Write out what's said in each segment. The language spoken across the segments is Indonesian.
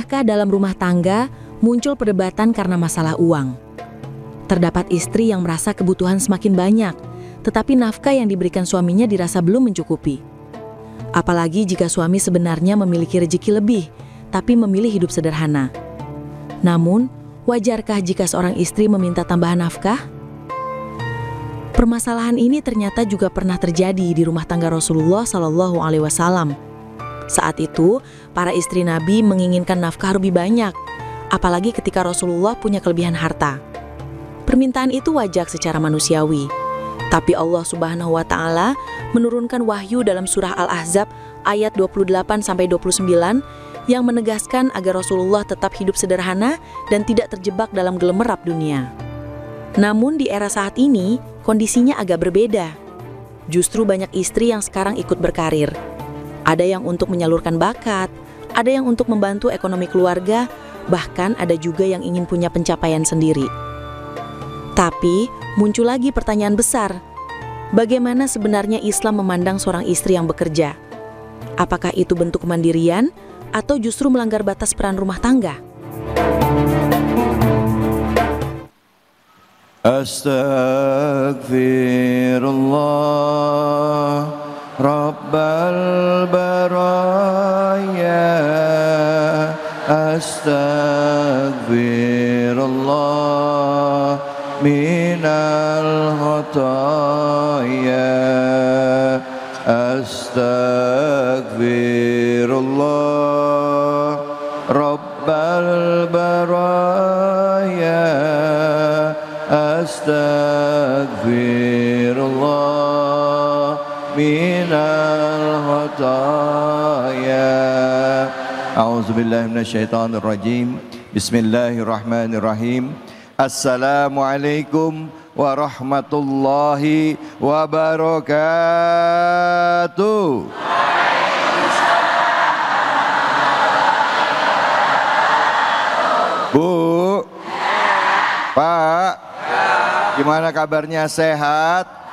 Benarkah dalam rumah tangga muncul perdebatan karena masalah uang? Terdapat istri yang merasa kebutuhan semakin banyak, tetapi nafkah yang diberikan suaminya dirasa belum mencukupi. Apalagi jika suami sebenarnya memiliki rezeki lebih, tapi memilih hidup sederhana. Namun, wajarkah jika seorang istri meminta tambahan nafkah? Permasalahan ini ternyata juga pernah terjadi di rumah tangga Rasulullah SAW. Saat itu, para istri Nabi menginginkan nafkah lebih banyak, apalagi ketika Rasulullah punya kelebihan harta. Permintaan itu wajar secara manusiawi. Tapi Allah Subhanahu wa Ta'ala menurunkan wahyu dalam surah Al-Ahzab ayat 28-29 yang menegaskan agar Rasulullah tetap hidup sederhana dan tidak terjebak dalam gelemerap dunia. Namun di era saat ini, kondisinya agak berbeda. Justru banyak istri yang sekarang ikut berkarir. Ada yang untuk menyalurkan bakat, ada yang untuk membantu ekonomi keluarga, bahkan ada juga yang ingin punya pencapaian sendiri. Tapi, muncul lagi pertanyaan besar. Bagaimana sebenarnya Islam memandang seorang istri yang bekerja? Apakah itu bentuk kemandirian atau justru melanggar batas peran rumah tangga? Astaghfirullah Rabbal baraya, astaghfirullah minal khataya, astaghfirullah Rabbal baraya, astaghfirullah minal khataya. A'udzubillahi minasyaitonir rajim. Bismillahirrahmanirrahim. Assalamualaikum warahmatullahi wabarakatuh. Bu, Pak, gimana kabarnya? Sehat?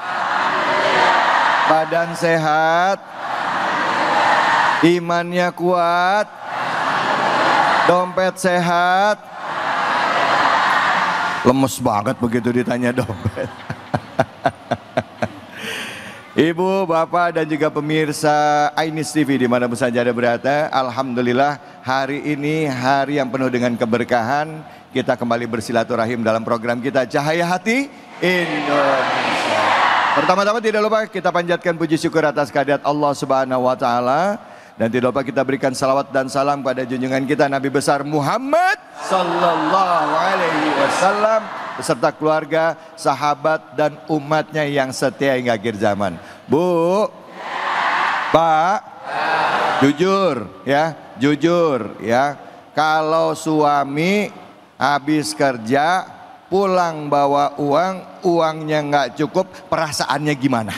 Badan sehat? Imannya kuat? Dompet sehat? Lemes banget begitu ditanya dompet. Ibu, Bapak, dan juga pemirsa Ainis TV dimanapun saja Anda berada, alhamdulillah hari ini hari yang penuh dengan keberkahan. Kita kembali bersilaturahim dalam program kita Cahaya Hati Indonesia. Pertama-tama tidak lupa kita panjatkan puji syukur atas kehadirat Allah Subhanahu wa Ta'ala, dan tidak lupa kita berikan salawat dan salam pada junjungan kita Nabi besar Muhammad Sallallahu Alaihi Wasallam beserta keluarga, sahabat, dan umatnya yang setia hingga akhir zaman. Bu, Pak, jujur ya, kalau suami habis kerja pulang bawa uangnya nggak cukup, perasaannya gimana?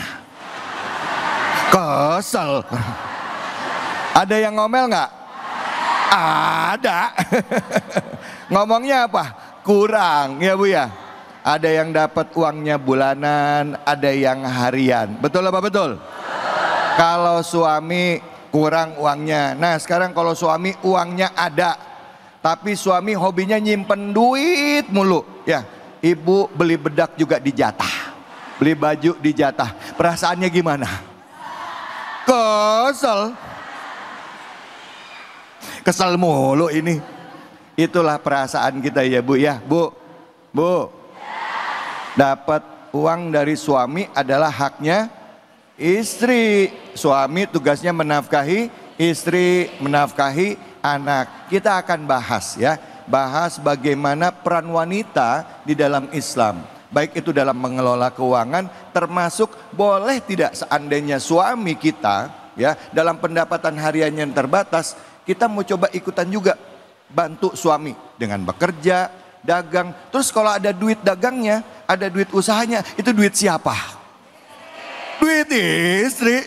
Kesel. Ada yang ngomel nggak? Ada. Ngomongnya apa? Kurang, ya Bu ya. Ada yang dapat uangnya bulanan, ada yang harian. Betul apa betul? Kalau suami kurang uangnya. Nah sekarang kalau suami uangnya ada, tapi suami hobinya nyimpen duit mulu, ya. Ibu beli bedak juga dijatah, beli baju dijatah. Perasaannya gimana? Kesel. Kesel mulu ini. Itulah perasaan kita ya Bu ya. Bu, dapat uang dari suami adalah haknya istri. Suami tugasnya menafkahi istri, menafkahi anak. Kita akan bahas ya, bahas bagaimana peran wanita di dalam Islam, baik itu dalam mengelola keuangan, termasuk boleh tidak seandainya suami kita ya dalam pendapatan harian yang terbatas, kita mau coba ikutan juga bantu suami dengan bekerja, dagang. Terus kalau ada duit dagangnya, ada duit usahanya, itu duit siapa? Duit istri.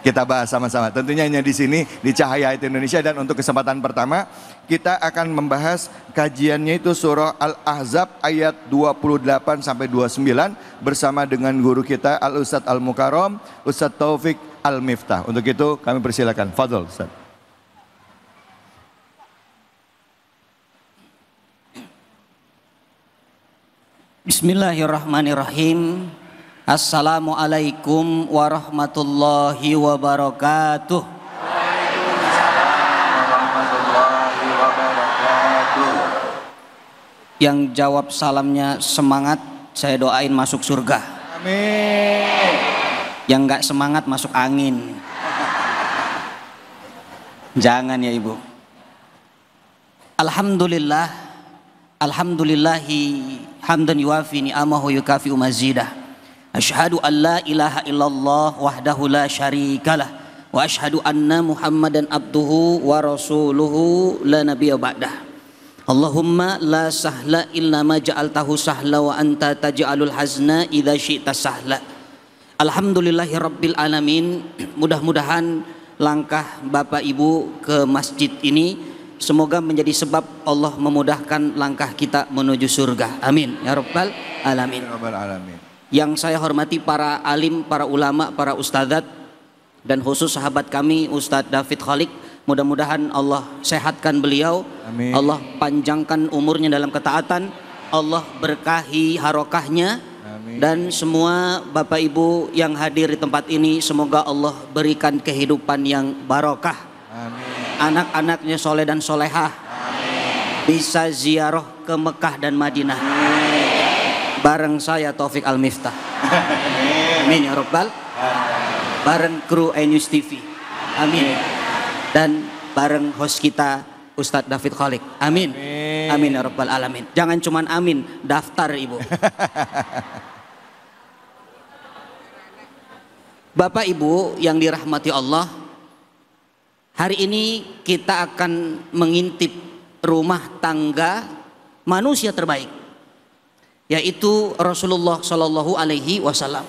Kita bahas sama-sama. Tentunya hanya di sini di Cahaya Hati Indonesia, dan untuk kesempatan pertama kita akan membahas kajiannya itu surah Al-Ahzab ayat 28 sampai 29 bersama dengan guru kita Al Ustadz Al Mukarram, Ustadz Taufik Al Miftah. Untuk itu kami persilakan. Fadhol Ustadz. Bismillahirrahmanirrahim. Assalamualaikum warahmatullahi wabarakatuh. Waalaikumsalam warahmatullahi wabarakatuh. Yang jawab salamnya semangat, saya doain masuk surga. Amin. Yang nggak semangat masuk angin. Jangan ya ibu. Alhamdulillah, alhamdulillahi hamdan yuwafi ni'amahu yukafi'u mazidah. Asyhadu an la ilaha illallah wahdahu la syarikalah wa asyhadu anna Muhammadan abduhu wa rasuluhu la nabiyya ba'dah. Allahumma la sahla illa ma ja'altahu sahla wa anta taj'alul hazna idza syi'ta sahla. Alhamdulillahi rabbil alamin. Mudah-mudahan langkah Bapak Ibu ke masjid ini semoga menjadi sebab Allah memudahkan langkah kita menuju surga. Amin ya rabbal alamin. Ya rabbal alamin. Yang saya hormati para alim, para ulama, para ustadzat, dan khusus sahabat kami Ustadz David Khalik. Mudah-mudahan Allah sehatkan beliau. Amin. Allah panjangkan umurnya dalam ketaatan. Allah berkahi harokahnya. Amin. Dan semua Bapak Ibu yang hadir di tempat ini semoga Allah berikan kehidupan yang barokah. Amin. Anak-anaknya soleh dan solehah. Amin. Bisa ziarah ke Mekah dan Madinah. Bareng saya Taufik Al-Miftah. Amin ya Rabbal. Bareng kru News TV. Amin. Dan bareng host kita Ustadz David Khalik. Amin. Amin ya Rabbal Alamin. Jangan cuman amin, daftar ibu. Bapak Ibu yang dirahmati Allah, hari ini kita akan mengintip rumah tangga manusia terbaik, yaitu Rasulullah Shallallahu Alaihi Wasallam.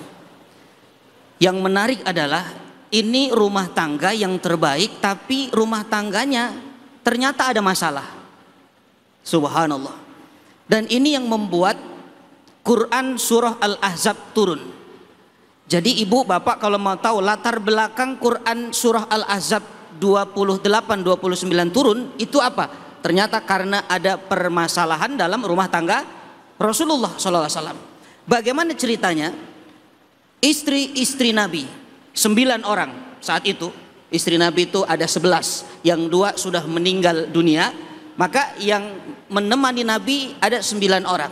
Yang menarik adalah ini rumah tangga yang terbaik, tapi rumah tangganya ternyata ada masalah. Subhanallah. Dan ini yang membuat Quran surah Al-Ahzab turun. Jadi ibu bapak kalau mau tahu latar belakang Quran surah Al-Ahzab 28-29 turun itu apa? Ternyata karena ada permasalahan dalam rumah tangga Rasulullah SAW. Bagaimana ceritanya? Istri-istri Nabi 9 orang saat itu. Istri Nabi itu ada 11, yang 2 sudah meninggal dunia. Maka yang menemani Nabi ada 9 orang.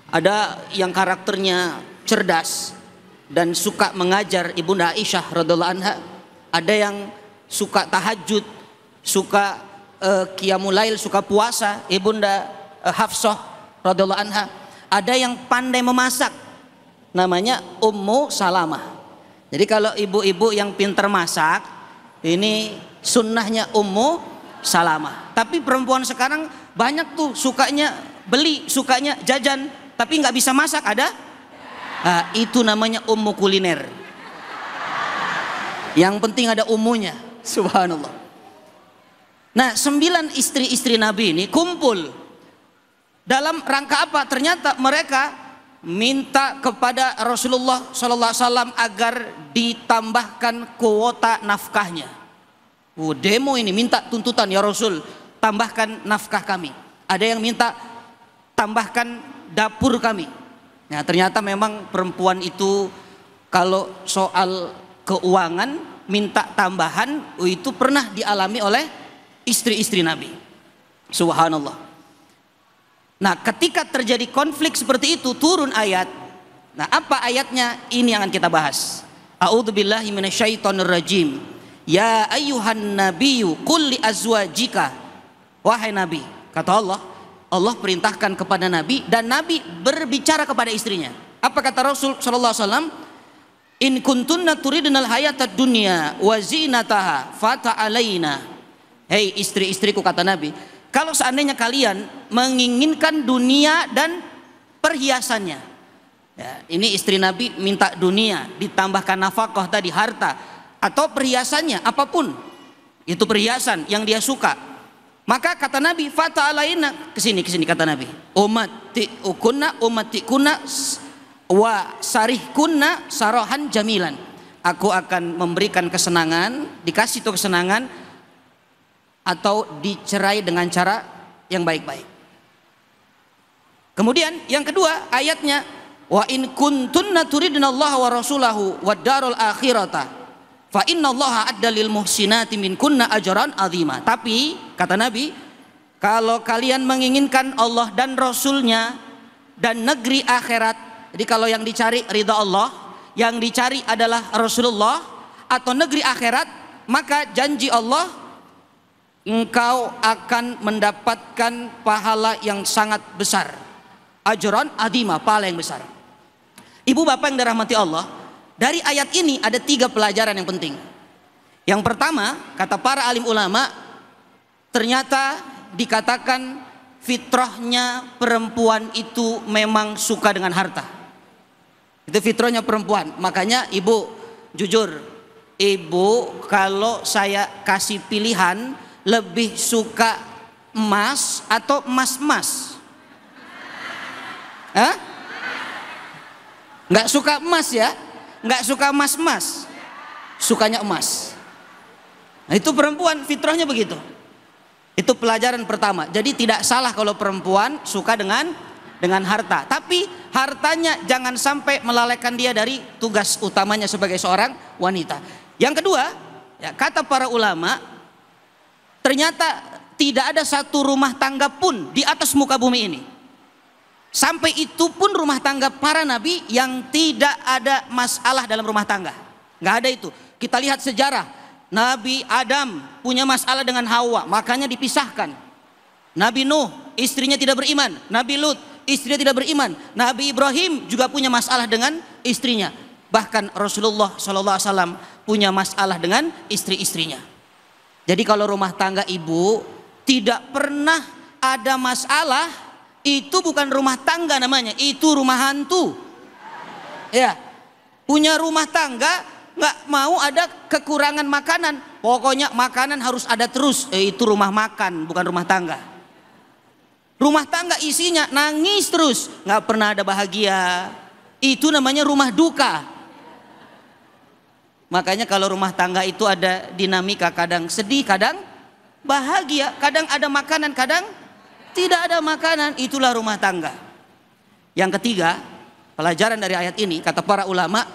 Ada yang karakternya cerdas dan suka mengajar Ibunda Aisyah radhiallahu anha. Ada yang suka tahajud, suka qiyamul lail, suka puasa, Ibunda Hafsah radhiallahu anha. Ada yang pandai memasak, namanya Ummu Salamah. Jadi kalau ibu-ibu yang pintar masak, ini sunnahnya Ummu Salamah. Tapi perempuan sekarang banyak tuh sukanya beli, sukanya jajan, tapi nggak bisa masak. Ada? Nah, itu namanya ummu kuliner. Yang penting ada umunya. Subhanallah. Nah, 9 istri-istri Nabi ini kumpul dalam rangka apa? Ternyata mereka minta kepada Rasulullah SAW agar ditambahkan kuota nafkahnya. Demo ini minta tuntutan, ya Rasul, tambahkan nafkah kami. Ada yang minta tambahkan dapur kami. Nah, ternyata memang perempuan itu kalau soal keuangan minta tambahan itu pernah dialami oleh istri-istri Nabi. Subhanallah. Nah, ketika terjadi konflik seperti itu turun ayat. Nah, apa ayatnya? Ini yang akan kita bahas. A'udzubillahi minasyaitonirrajim. Ya ayyuhan nabiyyu qul li azwajika. Wahai Nabi, kata Allah, Allah perintahkan kepada Nabi dan Nabi berbicara kepada istrinya. Apa kata Rasul sallallahu alaihi wasallam? In kuntunna turidnal hayatad dunya wa zinataha fata'alaina. Hei istri-istriku, kata Nabi, kalau seandainya kalian menginginkan dunia dan perhiasannya. Ya, ini istri Nabi minta dunia ditambahkan nafkah tadi, harta atau perhiasannya apapun. Itu perhiasan yang dia suka. Maka kata Nabi, fata'alaina, kesini kata Nabi, umatikunna wa sarihkunna sarahan jamilan. Aku akan memberikan kesenangan, dikasih tuh kesenangan, atau dicerai dengan cara yang baik-baik. Kemudian yang kedua ayatnya, wa in kuntunna turidnallaha wa rasulahu wad darul akhirata fa innallaha adda lil muhsinati minkunna ajran azima. Tapi kata Nabi, kalau kalian menginginkan Allah dan Rasulnya dan negeri akhirat, jadi kalau yang dicari ridha Allah, yang dicari adalah Rasulullah atau negeri akhirat, maka janji Allah, engkau akan mendapatkan pahala yang sangat besar, ajran azima, pahala yang besar. Ibu bapak yang dirahmati Allah, dari ayat ini ada 3 pelajaran yang penting. Yang pertama, kata para alim ulama, ternyata dikatakan fitrahnya perempuan itu memang suka dengan harta. Itu fitrahnya perempuan. Makanya ibu, jujur, ibu kalau saya kasih pilihan, lebih suka emas atau emas-emas? Hah? Nggak suka emas ya? Nggak suka emas-emas, sukanya emas. Nah, itu perempuan fitrahnya begitu. Itu pelajaran pertama. Jadi tidak salah kalau perempuan suka dengan harta, tapi hartanya jangan sampai melalaikan dia dari tugas utamanya sebagai seorang wanita. Yang kedua, ya, kata para ulama, ternyata tidak ada satu rumah tangga pun di atas muka bumi ini, sampai itu pun rumah tangga para nabi, yang tidak ada masalah dalam rumah tangga. Nggak ada itu. Kita lihat sejarah, Nabi Adam punya masalah dengan Hawa, makanya dipisahkan. Nabi Nuh, istrinya tidak beriman. Nabi Lut, istrinya tidak beriman. Nabi Ibrahim juga punya masalah dengan istrinya. Bahkan Rasulullah SAW punya masalah dengan istri-istrinya. Jadi kalau rumah tangga ibu tidak pernah ada masalah, itu bukan rumah tangga namanya, itu rumah hantu. Ya, punya rumah tangga nggak mau ada kekurangan makanan, pokoknya makanan harus ada terus, itu rumah makan, bukan rumah tangga. Rumah tangga isinya nangis terus, nggak pernah ada bahagia, itu namanya rumah duka. Makanya kalau rumah tangga itu ada dinamika, kadang sedih, kadang bahagia, kadang ada makanan, kadang tidak ada makanan, itulah rumah tangga. Yang ketiga, pelajaran dari ayat ini, kata para ulama,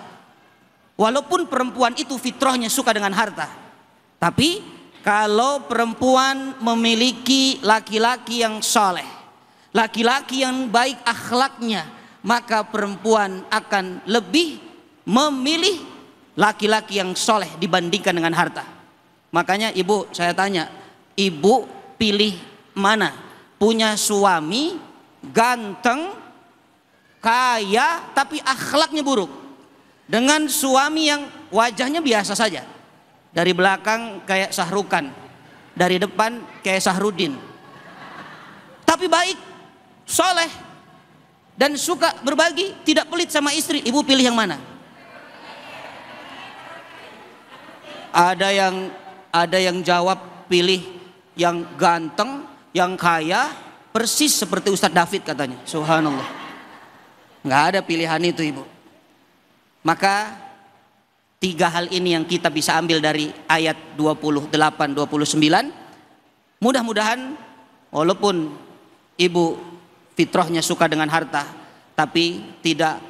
walaupun perempuan itu fitrahnya suka dengan harta, tapi kalau perempuan memiliki laki-laki yang soleh, laki-laki yang baik akhlaknya, maka perempuan akan lebih memilih laki-laki yang soleh dibandingkan dengan harta. Makanya ibu, saya tanya, ibu pilih mana? Punya suami ganteng, kaya, tapi akhlaknya buruk, dengan suami yang wajahnya biasa saja, dari belakang kayak Sahrukan, dari depan kayak Sahrudin, tapi baik, soleh, dan suka berbagi, tidak pelit sama istri. Ibu pilih yang mana? Ada yang jawab pilih yang ganteng, yang kaya, persis seperti Ustadz David katanya. Subhanallah. Nggak ada pilihan itu ibu. Maka 3 hal ini yang kita bisa ambil dari ayat 28-29. Mudah-mudahan walaupun ibu fitrahnya suka dengan harta, tapi tidak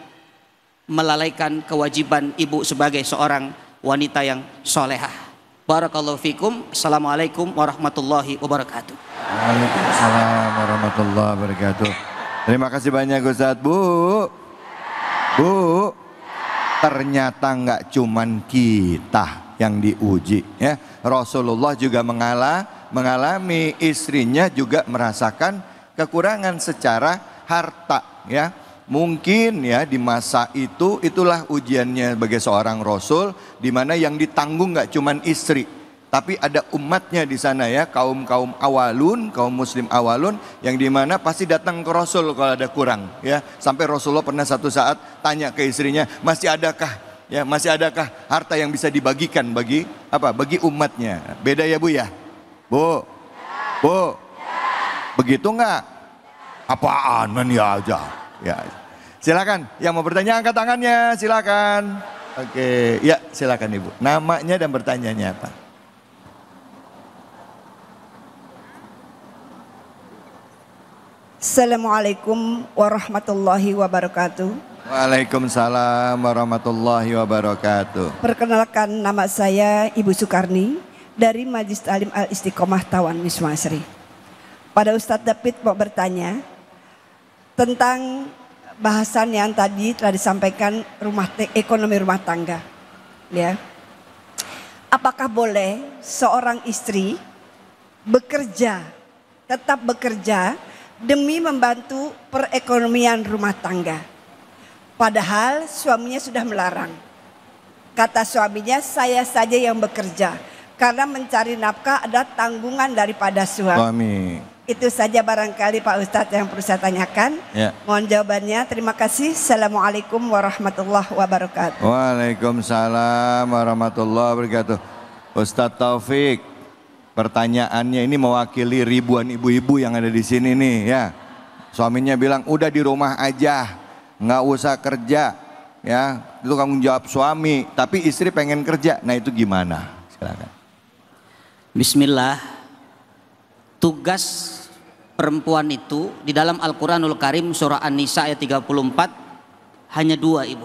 melalaikan kewajiban ibu sebagai seorang wanita yang solehah. Barakallahu fikum. Assalamualaikum warahmatullahi wabarakatuh. Waalaikumsalam warahmatullahi wabarakatuh. Terima kasih banyak Ustadz. Bu, ternyata nggak cuman kita yang diuji, ya. Rasulullah juga mengalami, istrinya juga merasakan kekurangan secara harta, ya. Mungkin ya di masa itu, itulah ujiannya sebagai seorang rasul, di mana yang ditanggung nggak cuman istri, tapi ada umatnya di sana, ya, kaum awalun, kaum muslim awalun, yang di mana pasti datang ke Rasul kalau ada kurang, ya. Sampai Rasulullah pernah satu saat tanya ke istrinya, masih adakah harta yang bisa dibagikan bagi umatnya? Beda ya Bu ya? Bu, begitu nggak? Apaan man ya aja? Ya, silakan. Yang mau bertanya angkat tangannya, silakan. Oke, ya silakan Ibu. Namanya dan bertanyanya apa? Assalamualaikum warahmatullahi wabarakatuh. Waalaikumsalam warahmatullahi wabarakatuh. Perkenalkan, nama saya Ibu Sukarni dari Majelis Ta'lim Al-Istiqomah Tawan Wisma Asri. Pada Ustadz David mau bertanya tentang bahasan yang tadi telah disampaikan ekonomi rumah tangga. Ya, apakah boleh seorang istri tetap bekerja demi membantu perekonomian rumah tangga, padahal suaminya sudah melarang? Kata suaminya, saya saja yang bekerja karena mencari nafkah ada tanggungan daripada suami. Itu saja barangkali Pak Ustadz yang perlu saya tanyakan. Ya. Mohon jawabannya. Terima kasih. Assalamualaikum warahmatullahi wabarakatuh. Waalaikumsalam warahmatullahi wabarakatuh. Ustadz Taufik, pertanyaannya ini mewakili ribuan ibu-ibu yang ada di sini nih ya. Suaminya bilang udah di rumah aja, nggak usah kerja ya. Itu tanggung jawab suami, tapi istri pengen kerja. Nah itu gimana? Silakan. Bismillah. Tugas perempuan itu di dalam Al-Quranul Karim surah An-Nisa ayat 34 hanya dua, Ibu.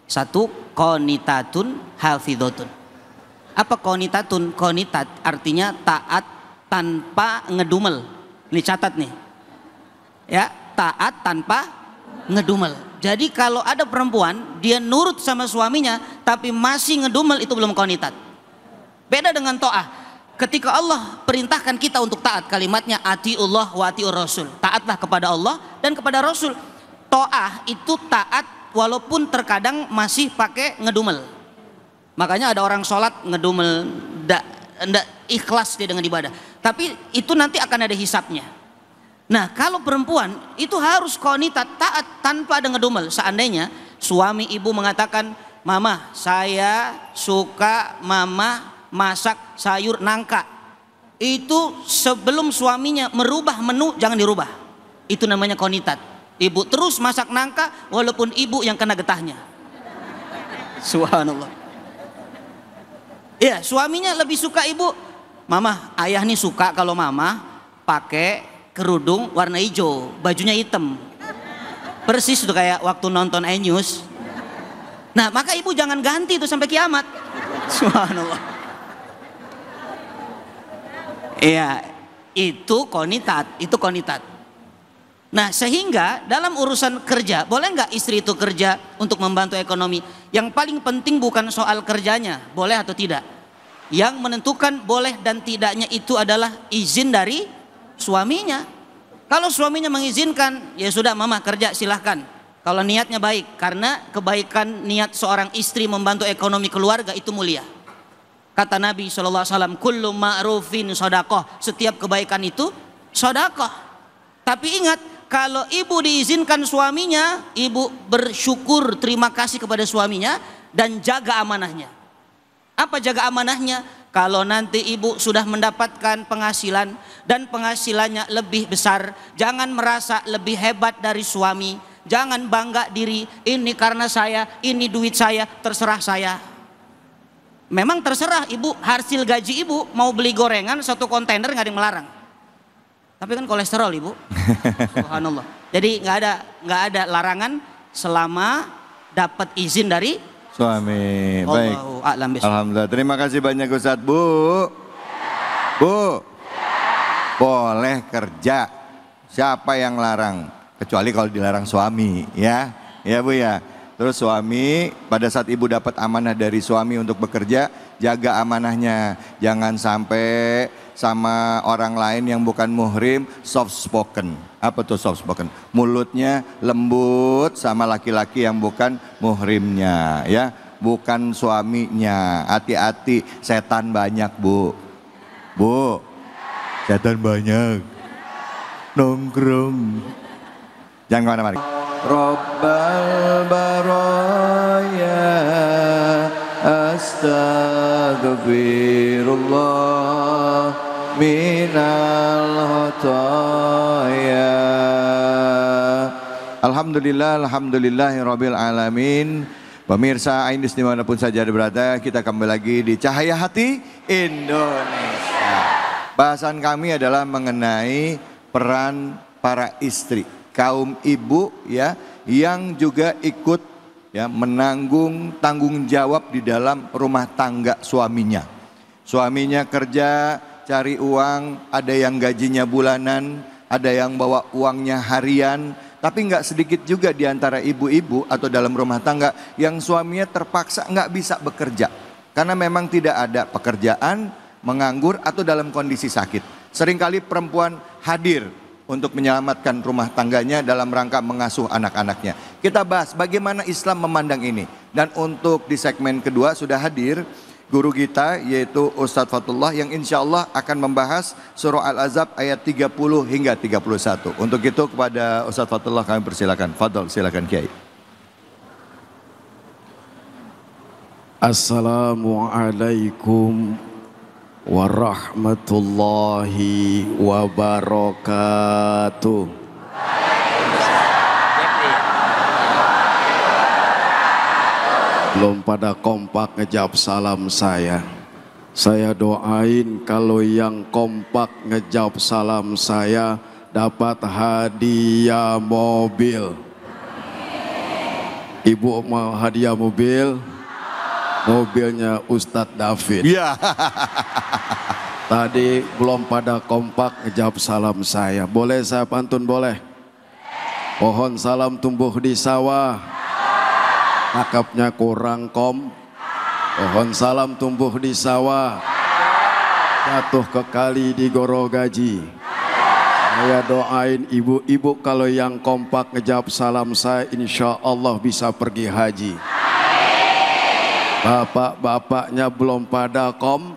Satu, qanitatun hafidhatun. Apa qanitatun? Qanitat artinya taat tanpa ngedumel. Ini catat nih. Ya, taat tanpa ngedumel. Jadi kalau ada perempuan dia nurut sama suaminya tapi masih ngedumel, itu belum qanitat. Beda dengan ta'ah. Ketika Allah perintahkan kita untuk taat, kalimatnya atiullah wa atiur rasul. Taatlah kepada Allah dan kepada Rasul. Ta'ah itu taat walaupun terkadang masih pakai ngedumel. Makanya ada orang sholat ngedumel, ndak ikhlas dia dengan ibadah. Tapi itu nanti akan ada hisapnya. Nah kalau perempuan itu harus qanitat, taat tanpa ada ngedumel. Seandainya suami ibu mengatakan, mama saya suka mama masak sayur nangka, itu sebelum suaminya merubah menu jangan dirubah. Itu namanya qanitat. Ibu terus masak nangka walaupun ibu yang kena getahnya. Subhanallah. Ya, suaminya lebih suka ibu, mama, ayah nih suka kalau mama pakai kerudung warna hijau, bajunya hitam. Persis tuh kayak waktu nonton iNews. Nah, maka ibu jangan ganti itu sampai kiamat. Subhanallah. Iya, itu qanitat, itu qanitat. Nah, sehingga dalam urusan kerja, boleh nggak istri itu kerja untuk membantu ekonomi? Yang paling penting bukan soal kerjanya, boleh atau tidak. Yang menentukan boleh dan tidaknya itu adalah izin dari suaminya. Kalau suaminya mengizinkan, ya sudah mama kerja silahkan. Kalau niatnya baik, karena kebaikan niat seorang istri membantu ekonomi keluarga itu mulia. Kata Nabi SAW, kullu ma'rufin shadaqah. Setiap kebaikan itu shadaqah. Tapi ingat, kalau ibu diizinkan suaminya, ibu bersyukur, terima kasih kepada suaminya dan jaga amanahnya. Apa jaga amanahnya? Kalau nanti ibu sudah mendapatkan penghasilan dan penghasilannya lebih besar, jangan merasa lebih hebat dari suami. Jangan bangga diri, ini karena saya, ini duit saya, terserah saya. Memang terserah ibu, hasil gaji ibu mau beli gorengan 1 kontainer nggak ada yang melarang. Tapi kan kolesterol ibu. Subhanallah. Jadi nggak ada larangan selama dapat izin dari suami. Baik. Alhamdulillah. Terima kasih banyak Ustadz. Bu, boleh kerja. Siapa yang larang? Kecuali kalau dilarang suami, ya Bu ya. Terus suami, pada saat ibu dapat amanah dari suami untuk bekerja, jaga amanahnya. Jangan sampai sama orang lain yang bukan muhrim soft spoken. Apa tuh soft spoken? Mulutnya lembut sama laki-laki yang bukan muhrimnya, ya. Bukan suaminya. Hati-hati, setan banyak bu. Setan banyak. Nongkrong. Jangan kemana-mana. Rabbal baraya astaghfirullah minal khataya. Alhamdulillahirabbil alamin. Pemirsa Ainis dimanapun saja berada, kita kembali lagi di Cahaya Hati Indonesia. Bahasan kami adalah mengenai peran para istri, kaum ibu ya, yang juga ikut ya menanggung tanggung jawab di dalam rumah tangga suaminya. Suaminya kerja, cari uang, ada yang gajinya bulanan, ada yang bawa uangnya harian. Tapi nggak sedikit juga di antara ibu-ibu atau dalam rumah tangga yang suaminya terpaksa nggak bisa bekerja karena memang tidak ada pekerjaan, menganggur atau dalam kondisi sakit. Seringkali perempuan hadir untuk menyelamatkan rumah tangganya dalam rangka mengasuh anak-anaknya. Kita bahas bagaimana Islam memandang ini. Dan untuk di segmen kedua sudah hadir guru kita yaitu Ustadz Fatullah yang insya Allah akan membahas surah Al-Ahzab ayat 30 hingga 31. Untuk itu kepada Ustadz Fatullah kami persilakan. Fadol, silakan Kiai. Assalamualaikum warahmatullahi wabarakatuh. Belum pada kompak ngejawab salam saya. Saya doain kalau yang kompak ngejawab salam saya dapat hadiah mobil. Ibu mau hadiah mobil? Mobilnya Ustadz David. Ya. Tadi belum pada kompak ngejawab salam saya. Boleh saya pantun boleh? Pohon salam tumbuh di sawah, cakapnya kurang kom. Pohon salam tumbuh di sawah, jatuh ke kali di Gorogaji. Saya doain ibu-ibu kalau yang kompak ngejawab salam saya insya Allah bisa pergi haji. Bapak-bapaknya belum pada kom.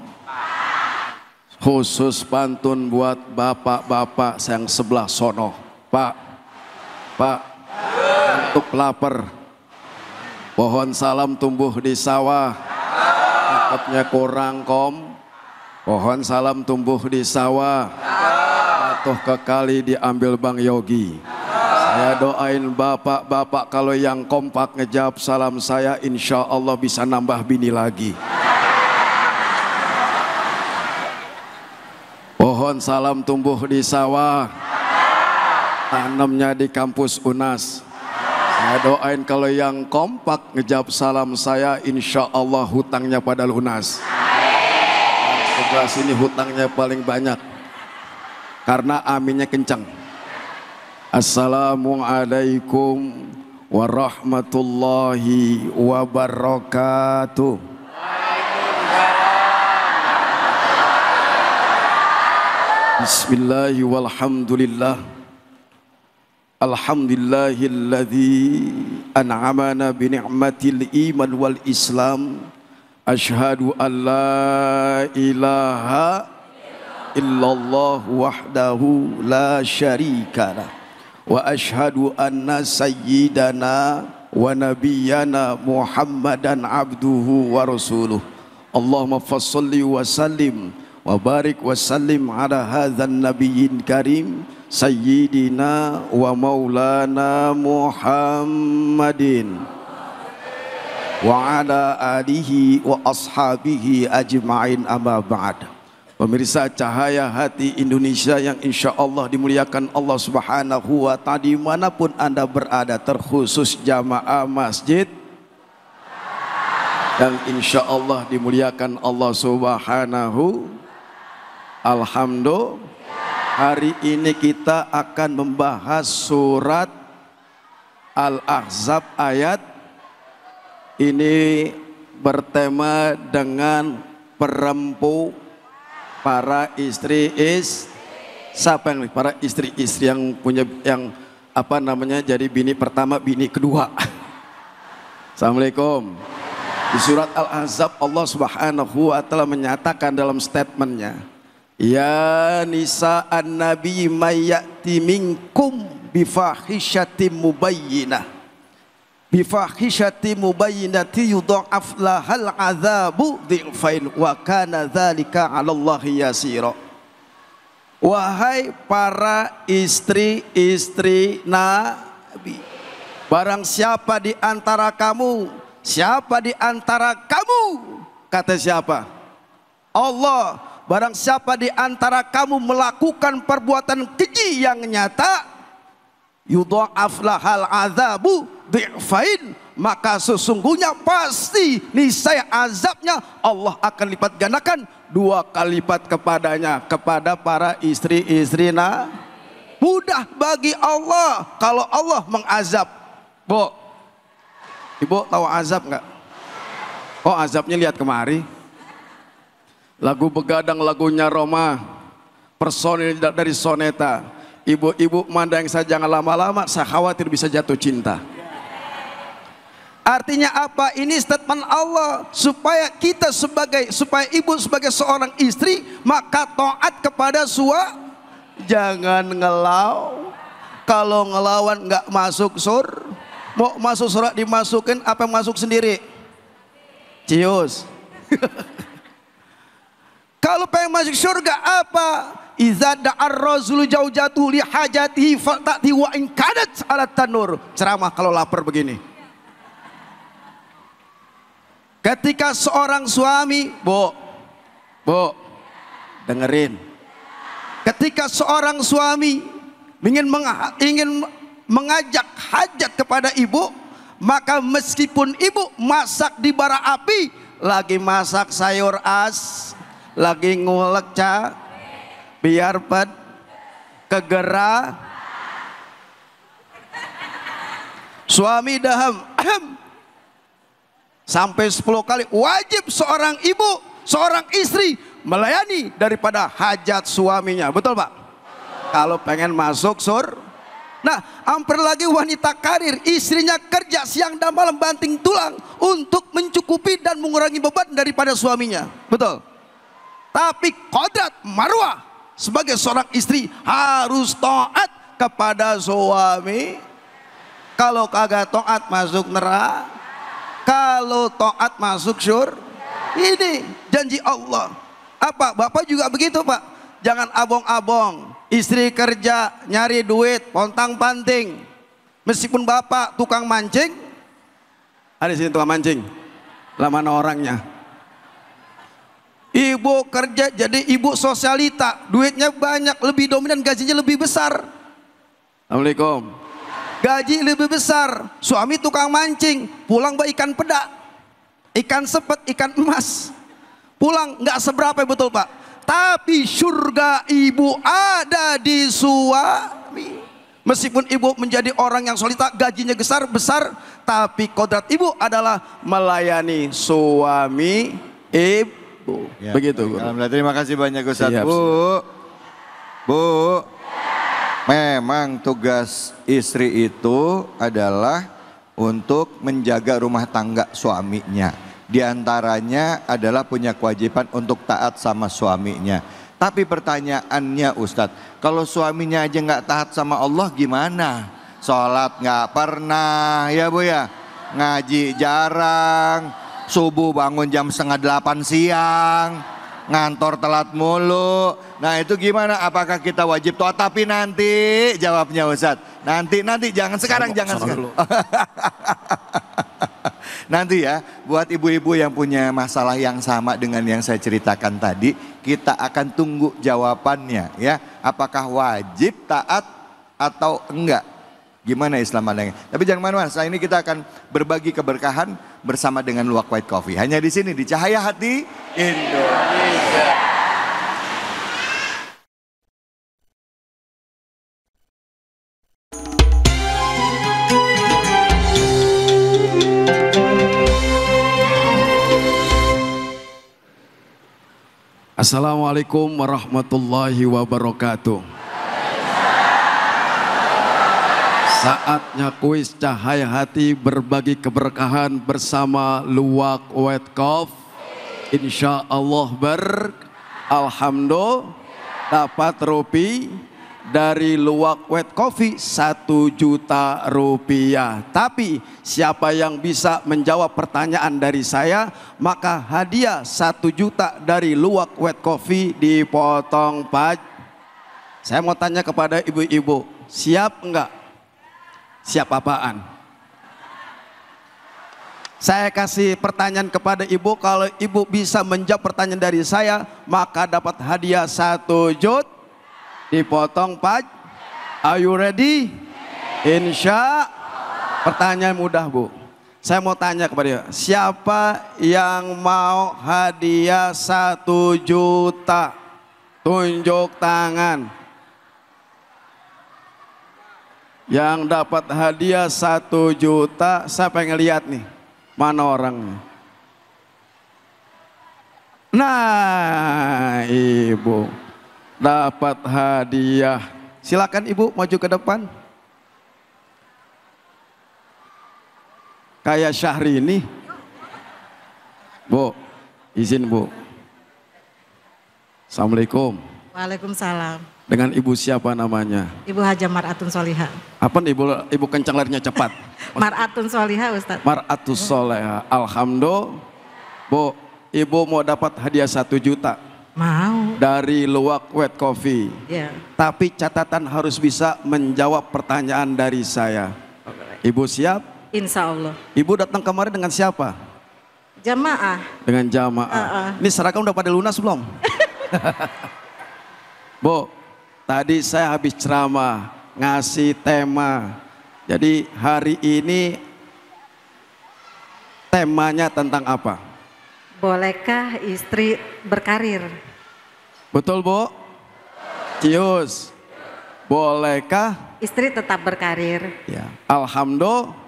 Khusus pantun buat bapak-bapak yang sebelah sono. Pak, untuk lapar. Pohon salam tumbuh di sawah, cakepnya kurang kom. Pohon salam tumbuh di sawah, jatuh ke kali diambil Bang Yogi. Saya doain bapak-bapak kalau yang kompak ngejawab salam saya insya Allah bisa nambah bini lagi. Pohon salam tumbuh di sawah, tanamnya di kampus UNAS. Saya doain kalau yang kompak ngejawab salam saya insya Allah hutangnya pada lunas. Sebelah sini hutangnya paling banyak karena aminnya kencang. Assalamualaikum warahmatullahi wabarakatuh. Bismillahi walhamdulillah. Alhamdulillahilladzi an'amana bi ni'matil iman wal islam. Asyhadu an la ilaha illallah wahdahu la syarikalah. Wa asyhadu anna sayyidana wa nabiyyana Muhammadan abduhu wa rasuluh. Allahumma fassalli wa sallim wa barik wa sallim ala hadzal nabiyyin karim sayyidina wa maulana Muhammadin wa ala alihi wa ashabihi ajma'in amma ba'd. Pemirsa Cahaya Hati Indonesia yang insya Allah dimuliakan Allah Subhanahu wa ta'ala dimanapun Anda berada, terkhusus jamaah masjid yang insya Allah dimuliakan Allah Subhanahu. Alhamdulillah, hari ini kita akan membahas surat Al-Ahzab ayat ini bertema dengan perempuan. Para istri siapa yang para istri-istri yang punya yang apa namanya jadi bini pertama, bini kedua. Assalamualaikum. Di surat Al-Ahzab Allah Subhanahu wa ta'ala menyatakan dalam statementnya, ya nisa an-nabi mayyati minkum bifahishatin mubayyinah. Bifahisyati mubayyinati yudha'af lahal azabu dhi'fain wa kana dzalika 'alallahi yasira. Wahai para istri-istri Nabi, barang siapa di antara kamu, kata siapa? Allah. Barang siapa di antara kamu melakukan perbuatan keji yang nyata, yudha'af lahal adzabu dhi'fain, maka sesungguhnya pasti niscaya azabnya Allah akan lipat gandakan 2 kali lipat kepadanya, kepada para istri-istri mudah bagi Allah kalau Allah mengazab. Bu, ibu tahu azab nggak? Oh, azabnya lihat kemari. Lagu begadang, lagunya Roma, personil dari Soneta. Ibu-ibu mandang saya jangan lama-lama, saya khawatir bisa jatuh cinta. Artinya apa? Ini statement Allah supaya supaya ibu sebagai seorang istri maka taat kepada suami. Jangan ngelau. Kalau ngelawan nggak masuk mau masuk surga dimasukin apa masuk sendiri? Cius. Kalau pengen masuk surga apa? Iza da'ar razulu jaujatuhu li hajatihi fatati wa in kadat ala tanur. Ceramah kalau lapar begini. Ketika seorang suami, Bu, dengerin. Ketika seorang suami ingin mengajak hajat kepada ibu, maka meskipun ibu masak di bara api, lagi masak sayur lagi ngulek biar kegera, suami daham sampai 10 kali, wajib seorang ibu, seorang istri melayani daripada hajat suaminya. Betul Pak? Kalau pengen masuk Nah, hampir lagi wanita karir, istrinya kerja siang dan malam banting tulang untuk mencukupi dan mengurangi beban daripada suaminya. Betul? Tapi kodrat marwah sebagai seorang istri harus taat kepada suami. Kalau kagak taat masuk neraka, kalau taat masuk surga. Ini janji Allah. Apa? Bapak juga begitu Pak. Jangan abong-abong. Istri kerja nyari duit pontang panting. Meskipun bapak tukang mancing, ada sini tukang mancing. Lah mana orangnya? Ibu kerja jadi ibu sosialita, duitnya banyak, lebih dominan, gajinya lebih besar. Assalamualaikum. Gaji lebih besar, suami tukang mancing, pulang bawa ikan peda, ikan sepet, ikan emas, pulang nggak seberapa, betul Pak? Tapi surga ibu ada di suami. Meskipun ibu menjadi orang yang solita, gajinya besar, tapi kodrat ibu adalah melayani suami ibu. Ya, begitu. Alhamdulillah, terima kasih banyak Ustaz. Bu, memang tugas istri itu adalah untuk menjaga rumah tangga suaminya. Di antaranya adalah punya kewajiban untuk taat sama suaminya. Tapi pertanyaannya Ustadz, kalau suaminya aja nggak taat sama Allah gimana? Sholat nggak pernah, ya Bu ya, ngaji jarang, subuh bangun jam 7:30 siang, ngantor telat mulu. Nah itu gimana? Apakah kita wajib taat? Tapi nanti jawabnya Ustadz. Nanti jangan sekarang, jangan sekarang. Nanti ya, buat ibu-ibu yang punya masalah yang sama dengan yang saya ceritakan tadi, kita akan tunggu jawabannya ya. Apakah wajib taat atau enggak? Gimana Islam pandangnya? Tapi jangan kemana-mana, setelah ini kita akan berbagi keberkahan bersama dengan Luwak White Coffee. Hanya di sini, di Cahaya Hati Indonesia. Assalamualaikum warahmatullahi wabarakatuh. Saatnya kuis Cahaya Hati berbagi keberkahan bersama Luwak White Coffee. Insya Allah alhamdulillah dapat rupiah dari Luwak White Coffee 1 juta rupiah. Tapi siapa yang bisa menjawab pertanyaan dari saya, maka hadiah 1 juta dari Luwak White Coffee dipotong pajak. Saya mau tanya kepada ibu-ibu, siap enggak? Siap apaan? Saya kasih pertanyaan kepada ibu, kalau ibu bisa menjawab pertanyaan dari saya, maka dapat hadiah 1 juta dipotong pajak. Are you ready? Insya. Pertanyaan mudah Bu. Saya mau tanya kepada dia, siapa yang mau hadiah 1 juta? Tunjuk tangan. Yang dapat hadiah 1 juta, saya pengen lihat nih, mana orangnya. Nah, Ibu dapat hadiah. Silakan Ibu maju ke depan. Kayak Syahrini. Bu, izin Bu. Assalamualaikum. Waalaikumsalam. Dengan Ibu siapa namanya? Ibu Haja Mar'atun Solihah. Apa nih Ibu kencang larinya cepat? Mar'atun Solihah Ustadz. Mar'atus Solehah. Alhamdulillah. Bu, Ibu mau dapat hadiah 1 juta. Mau. Dari Luwak Wet Coffee. Ya. Tapi catatan harus bisa menjawab pertanyaan dari saya. Ibu siap? Insya Allah. Ibu datang kemarin dengan siapa? Jamaah. Dengan jamaah. Ini seragam udah pada lunas belum? Bu, tadi saya habis ceramah, ngasih tema. Jadi hari ini temanya tentang apa? Bolehkah istri berkarir? Betul Bu? Cius. Bolehkah? Istri tetap berkarir. Ya. Alhamdulillah.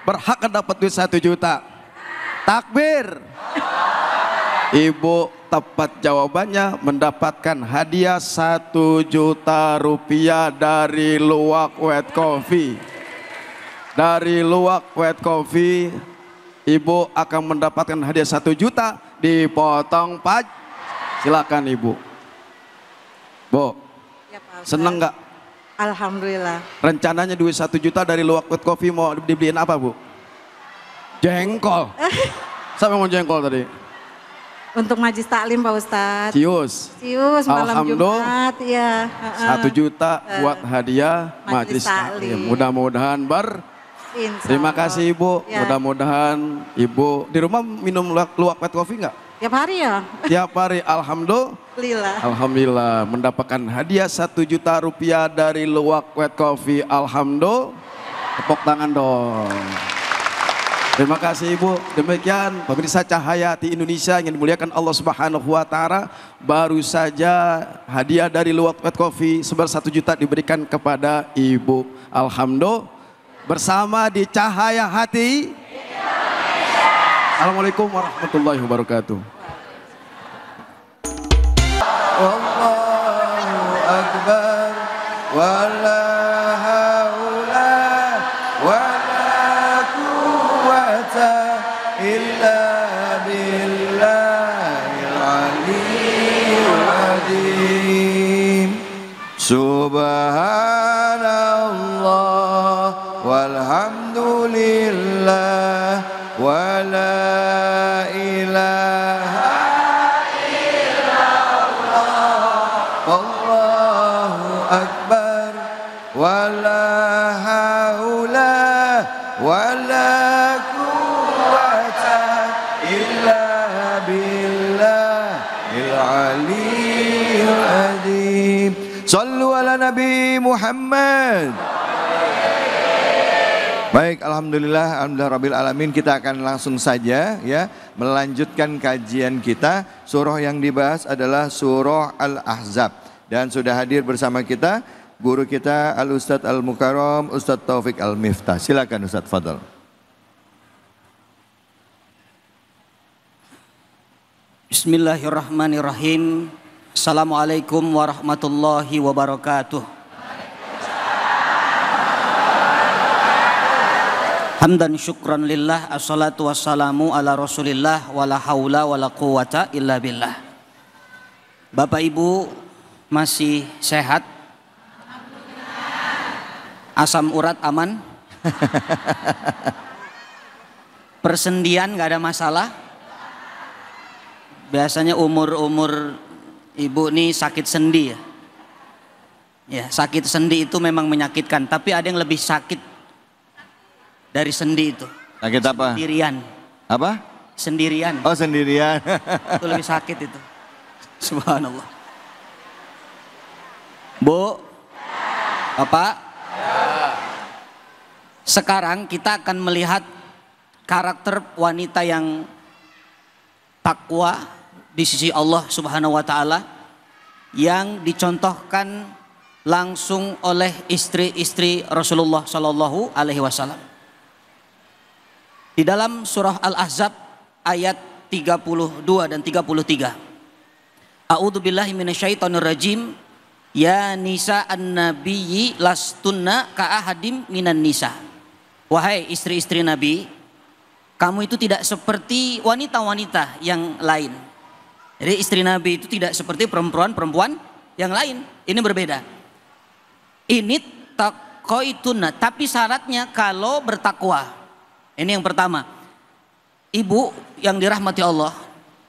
Berhak dapat duit 1 juta. Takbir. Ibu tepat jawabannya mendapatkan hadiah 1 juta rupiah dari Luwak Wet Coffee. Dari Luwak Wet Coffee, Ibu akan mendapatkan hadiah 1 juta dipotong pajak. Silakan Ibu. Bu, Ya, Pak Ustadz. seneng nggak? Alhamdulillah. Rencananya duit 1 juta dari Luwak Wet Coffee mau dibeliin apa Bu? Jengkol. Siapa mau jengkol tadi? Untuk majlis taklim Pak Ustadz. Cius. Cius malam Alhamdulillah. Jumat. Ya. 1 juta buat hadiah Majlis majlis taklim. taklim. Mudah-mudahan Insya Terima Allah. kasih Ibu. Ya. Mudah-mudahan Ibu di rumah minum Luwak Wet Coffee nggak? Tiap hari ya? Tiap hari. Alhamdulillah. Alhamdulillah mendapatkan hadiah 1 juta rupiah dari Luwak Wet Coffee. Alhamdulillah. Tepuk tangan dong. Terima kasih Ibu. Demikian pemirsa Cahayati Indonesia yang dimuliakan Allah Subhanahu wa taala, baru saja hadiah dari Luwak Wet Coffee sebesar 1 juta diberikan kepada Ibu. Alhamdulillah. Bersama di Cahaya Hati. Assalamualaikum warahmatullahi wabarakatuh. Allahu Akbar wala haula wala quwwata illa billahil aliyyil azim. Subhanallah walhamdulillah wala ilaha Allahu Akbar wala haula wala quwwata illa billahil aliyyil azim. Sallu ala Nabi Muhammad. Baik, alhamdulillah rabbil alamin, kita akan langsung saja ya melanjutkan kajian kita. Surah yang dibahas adalah surah Al-Ahzab, dan sudah hadir bersama kita guru kita Al-Ustadz Al-Mukarram Ustadz Taufik Al-Miftah. Silakan Ustadz, fadal. Bismillahirrahmanirrahim. Assalamualaikum warahmatullahi wabarakatuh. Hamdan syukran lillah, assalatu wassalamu ala rasulillah, wala haula wala quwata illa billah. Bapak Ibu masih sehat? Asam urat aman? Persendian gak ada masalah? Biasanya umur Ibu nih sakit sendi ya. Ya, sakit sendi itu memang menyakitkan, tapi ada yang lebih sakit dari sendi itu. Sakit apa? Sendirian. Apa? Sendirian. Oh, sendirian. Itu lebih sakit itu. Subhanallah. Bu, Bapak, Sekarang kita akan melihat karakter wanita yang takwa di sisi Allah Subhanahu wa taala yang dicontohkan langsung oleh istri-istri Rasulullah Shallallahu alaihi wasallam. Di dalam surah Al-Ahzab ayat 32 dan 33. A'udzubillahi minasyaitonirrajim. Ya nisa an-nabiyyi lastunna ka'ahadim minan nisa. Wahai istri-istri Nabi, kamu itu tidak seperti wanita-wanita yang lain. Jadi istri Nabi itu tidak seperti perempuan-perempuan yang lain. Ini berbeda. Ini taqaituna, tapi syaratnya kalau bertakwa. Ini yang pertama. Ibu yang dirahmati Allah,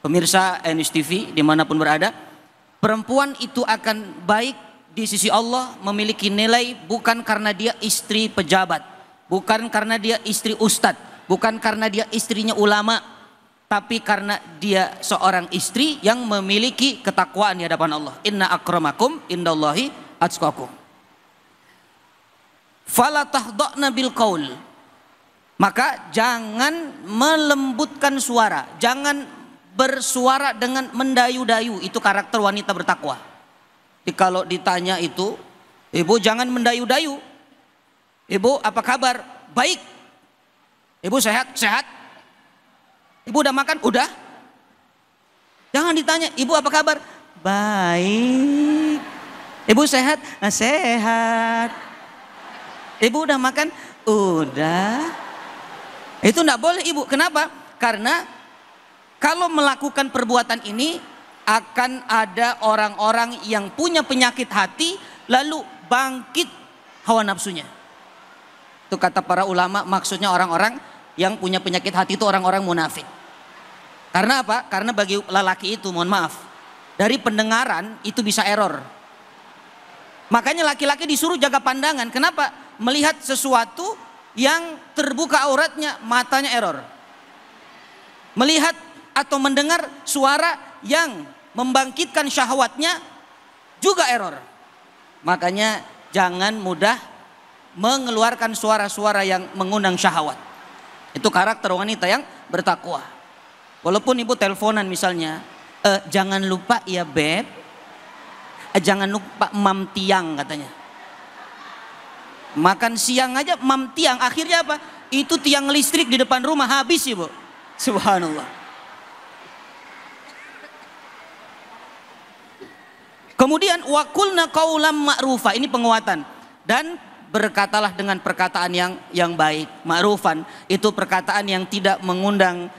pemirsa Ainis TV dimanapun berada, perempuan itu akan baik di sisi Allah, memiliki nilai bukan karena dia istri pejabat, bukan karena dia istri ustadz, bukan karena dia istrinya ulama, tapi karena dia seorang istri yang memiliki ketakwaan di hadapan Allah. Inna akramakum indallahi atqakum. Fala tahdha'na bil qaul. Maka jangan melembutkan suara, jangan bersuara dengan mendayu-dayu. Itu karakter wanita bertakwa. Jadi kalau ditanya itu, ibu jangan mendayu-dayu. Ibu apa kabar? Baik. Ibu sehat? Sehat. Ibu udah makan? Udah. Jangan ditanya, ibu apa kabar? Baik. Ibu sehat? Sehat. Ibu udah makan? Udah. Itu enggak boleh ibu. Kenapa? Karena kalau melakukan perbuatan ini akan ada orang-orang yang punya penyakit hati lalu bangkit hawa nafsunya. Itu kata para ulama, maksudnya orang-orang yang punya penyakit hati itu orang-orang munafik. Karena apa? Karena bagi lelaki itu, mohon maaf, dari pendengaran itu bisa error. Makanya laki-laki disuruh jaga pandangan. Kenapa? Melihat sesuatu yang terbuka auratnya, matanya error. Melihat atau mendengar suara yang membangkitkan syahwatnya juga error. Makanya jangan mudah mengeluarkan suara-suara yang mengundang syahwat. Itu karakter wanita yang bertakwa. Walaupun ibu teleponan misalnya, jangan lupa ya beb, jangan lupa mam tiang katanya. Makan siang aja mam tiang, akhirnya apa? Itu tiang listrik di depan rumah habis ibu. Subhanallah. Kemudian wakulna qaulam ma'rufa, ini penguatan. Dan berkatalah dengan perkataan yang baik. Ma'rufan itu perkataan yang tidak mengundang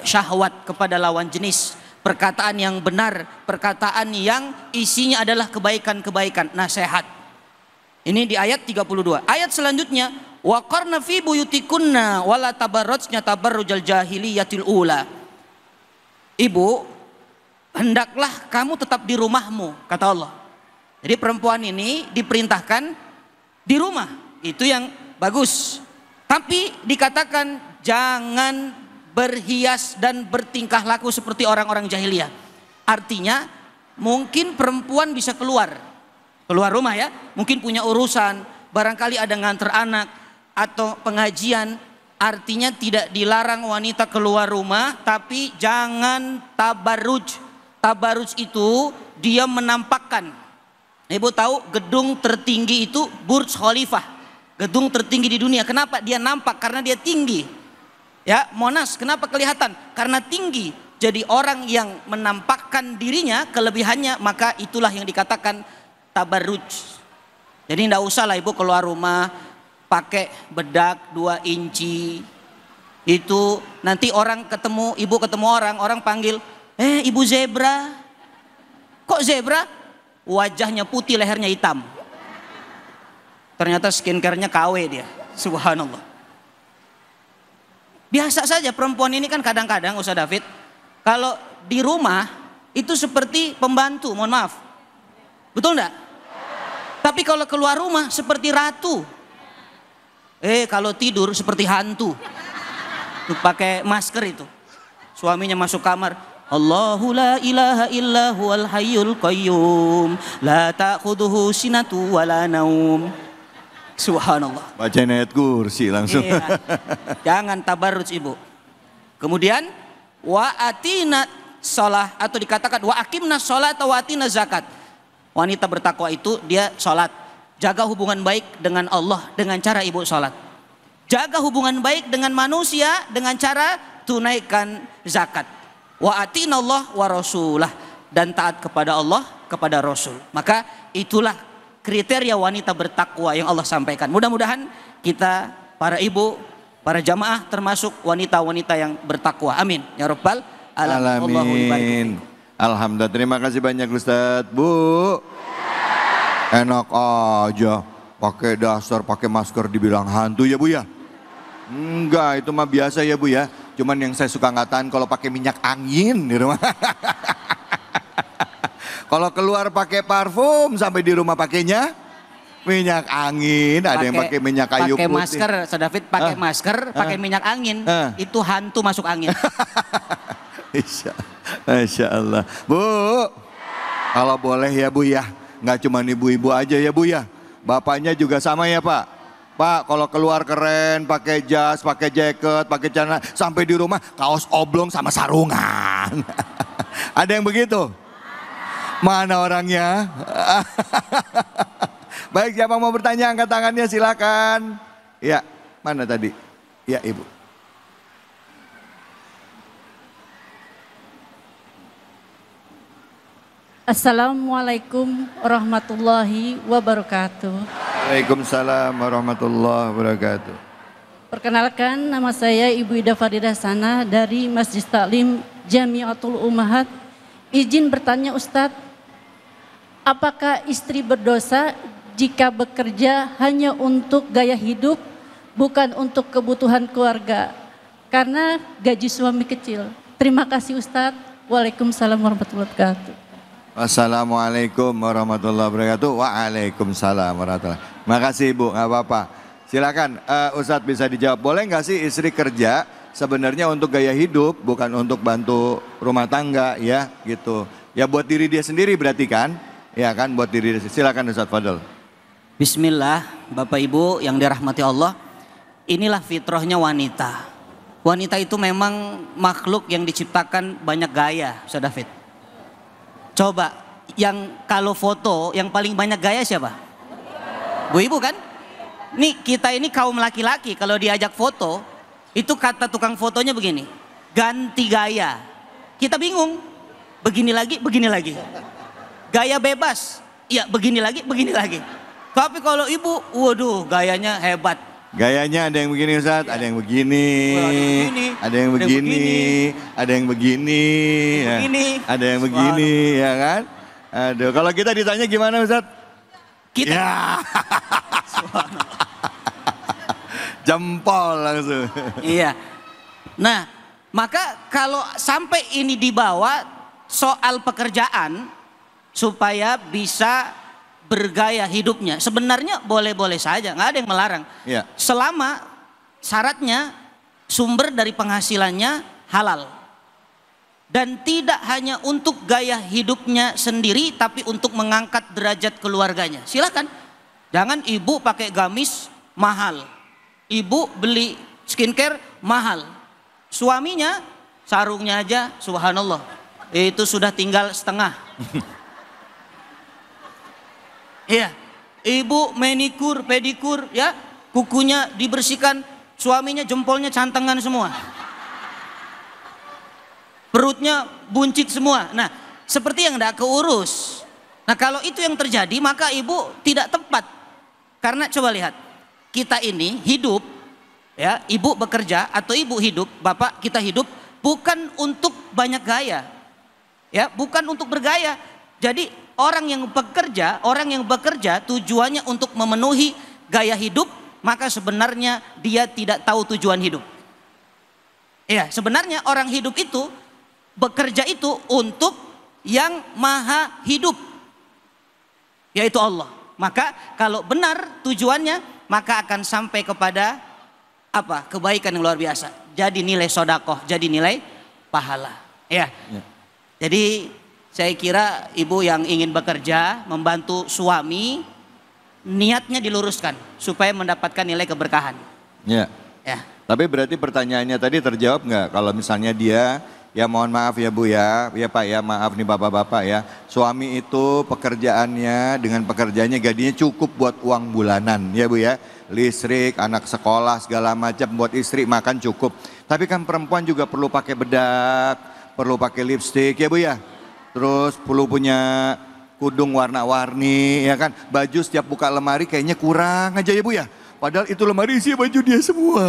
syahwat kepada lawan jenis. Perkataan yang benar, perkataan yang isinya adalah kebaikan-kebaikan, nasihat. Ini di ayat 32. Ayat selanjutnya, waqarna fi buyutikunna wala tabarrajna tabarrujal jahiliyatil ula. Ibu, hendaklah kamu tetap di rumahmu, kata Allah. Jadi perempuan ini diperintahkan di rumah, itu yang bagus. Tapi dikatakan jangan berhias dan bertingkah laku seperti orang-orang jahiliyah. Artinya mungkin perempuan bisa keluar rumah ya, mungkin punya urusan, barangkali ada nganter anak atau pengajian. Artinya tidak dilarang wanita keluar rumah, tapi jangan tabarruj. Tabarruj itu dia menampakkan. Ibu tahu gedung tertinggi itu Burj Khalifah, gedung tertinggi di dunia. Kenapa dia nampak? Karena dia tinggi. Ya, Monas kenapa kelihatan? Karena tinggi. Jadi orang yang menampakkan dirinya, kelebihannya, maka itulah yang dikatakan tabarruj. Jadi tidak usah lah ibu keluar rumah pakai bedak 2 inci. Itu nanti orang ketemu, ibu ketemu orang panggil, ibu zebra. Kok zebra? Wajahnya putih, lehernya hitam. Ternyata skincare-nya KW dia. Subhanallah. Biasa saja perempuan ini kan kadang-kadang Ustaz David, kalau di rumah itu seperti pembantu, mohon maaf. Betul enggak? Tapi kalau keluar rumah seperti ratu. Kalau tidur seperti hantu. Tuh, pakai masker itu. Suaminya masuk kamar, Allahu la ilaha illa huwal hayyul qayyum la ta'khudhuhu sinatu wala naum. Subhanallah. Baca ayat kursi langsung. Iya. Jangan tabarruj ibu. Kemudian wa atina sholah atau dikatakan wa akimna sholat atau wa atina zakat. Wanita bertakwa itu dia sholat. Jaga hubungan baik dengan Allah dengan cara ibu sholat. Jaga hubungan baik dengan manusia dengan cara tunaikan zakat. Wa atina Allah wa rasulah. Dan taat kepada Allah, kepada Rasul. Maka itulah kriteria wanita bertakwa yang Allah sampaikan. Mudah-mudahan kita para ibu, para jamaah termasuk wanita-wanita yang bertakwa. Amin. Ya Rabbal alamin. Alamin. Alhamdulillah. Terima kasih banyak Ustadz. Bu. Enak aja. Pakai dasar, pakai masker dibilang hantu ya Bu ya? Enggak, itu mah biasa ya Bu ya. Cuman yang saya suka nggak tahan kalau pakai minyak angin di rumah. Kalau keluar pakai parfum sampai di rumah pakainya minyak angin, ada yang pakai minyak kayu putih. Pakai masker, David pakai masker, pakai minyak angin, itu hantu masuk angin. Masya Allah. Bu, kalau boleh ya Bu ya, nggak cuma ibu-ibu aja ya Bu ya. Bapaknya juga sama ya Pak. Pak, kalau keluar keren, pakai jas, pakai jaket, pakai celana, sampai di rumah kaos oblong sama sarungan. Ada yang begitu? Mana orangnya? Baik, siapa mau bertanya angkat tangannya silakan. Ya, mana tadi? Ya Ibu. Assalamualaikum warahmatullahi wabarakatuh. Waalaikumsalam warahmatullahi wabarakatuh. Perkenalkan, nama saya Ibu Ida Faridah Sana dari Masjid Taklim Jamiatul Ummahat. Izin bertanya Ustadz, apakah istri berdosa jika bekerja hanya untuk gaya hidup, bukan untuk kebutuhan keluarga? Karena gaji suami kecil. Terima kasih Ustadz. Waalaikumsalam warahmatullahi wabarakatuh. Wassalamualaikum warahmatullahi wabarakatuh. Waalaikumsalam warahmatullahi wabarakatuh. Makasih Ibu, nggak apa-apa. Silakan Ustadz bisa dijawab. Boleh nggak sih istri kerja sebenarnya untuk gaya hidup, bukan untuk bantu rumah tangga ya gitu. Ya buat diri dia sendiri berarti kan? Ya kan buat diri dia. Silakan Ustadz Fadl. Bismillah, Bapak Ibu yang dirahmati Allah. Inilah fitrahnya wanita. Wanita itu memang makhluk yang diciptakan banyak gaya, Ustaz David. Coba, yang kalau foto yang paling banyak gaya siapa? Bu Ibu kan? Nih kita ini kaum laki-laki kalau diajak foto, itu kata tukang fotonya begini, ganti gaya. Kita bingung, begini lagi, begini lagi. Gaya bebas, ya begini lagi, begini lagi. Tapi kalau ibu, waduh gayanya hebat. Gayanya ada yang begini Ustaz, ada yang begini, ada yang begini, ada yang begini, ada yang begini, ya kan? Aduh, kalau kita ditanya gimana Ustaz? Kita ya. Jempol langsung. Iya. Nah, maka kalau sampai ini dibawa soal pekerjaan supaya bisa bergaya hidupnya, sebenarnya boleh-boleh saja, nggak ada yang melarang. Ya. Selama syaratnya sumber dari penghasilannya halal. Dan tidak hanya untuk gaya hidupnya sendiri, tapi untuk mengangkat derajat keluarganya. Silakan. Jangan ibu pakai gamis mahal. Ibu beli skincare mahal. Suaminya sarungnya aja subhanallah. Itu sudah tinggal setengah. Iya, ibu manikur, pedikur, ya, kukunya dibersihkan, suaminya jempolnya cantengan semua, perutnya buncit semua. Nah, seperti yang tidak keurus. Nah, kalau itu yang terjadi, maka ibu tidak tepat. Karena coba lihat, kita ini hidup, ya, ibu bekerja atau ibu hidup, bapak kita hidup, bukan untuk banyak gaya, ya, bukan untuk bergaya. Jadi orang yang bekerja tujuannya untuk memenuhi gaya hidup, maka sebenarnya dia tidak tahu tujuan hidup. Ya, sebenarnya orang hidup itu bekerja itu untuk yang maha hidup, yaitu Allah. Maka kalau benar tujuannya, maka akan sampai kepada apa? Kebaikan yang luar biasa. Jadi nilai sodakoh, jadi nilai pahala. Ya. Jadi saya kira ibu yang ingin bekerja membantu suami niatnya diluruskan supaya mendapatkan nilai keberkahan. Ya. Ya. Tapi berarti pertanyaannya tadi terjawab nggak? Kalau misalnya dia, ya mohon maaf ya Bu ya Pak ya, maaf nih bapak-bapak ya. Suami itu pekerjaannya dengan pekerjaannya gajinya cukup buat uang bulanan ya Bu ya. Listrik, anak sekolah segala macam, buat istri makan cukup. Tapi kan perempuan juga perlu pakai bedak, perlu pakai lipstik ya Bu ya. Terus perlu punya kudung warna-warni ya kan. Baju setiap buka lemari kayaknya kurang aja ya Bu ya. Padahal itu lemari isi baju dia semua.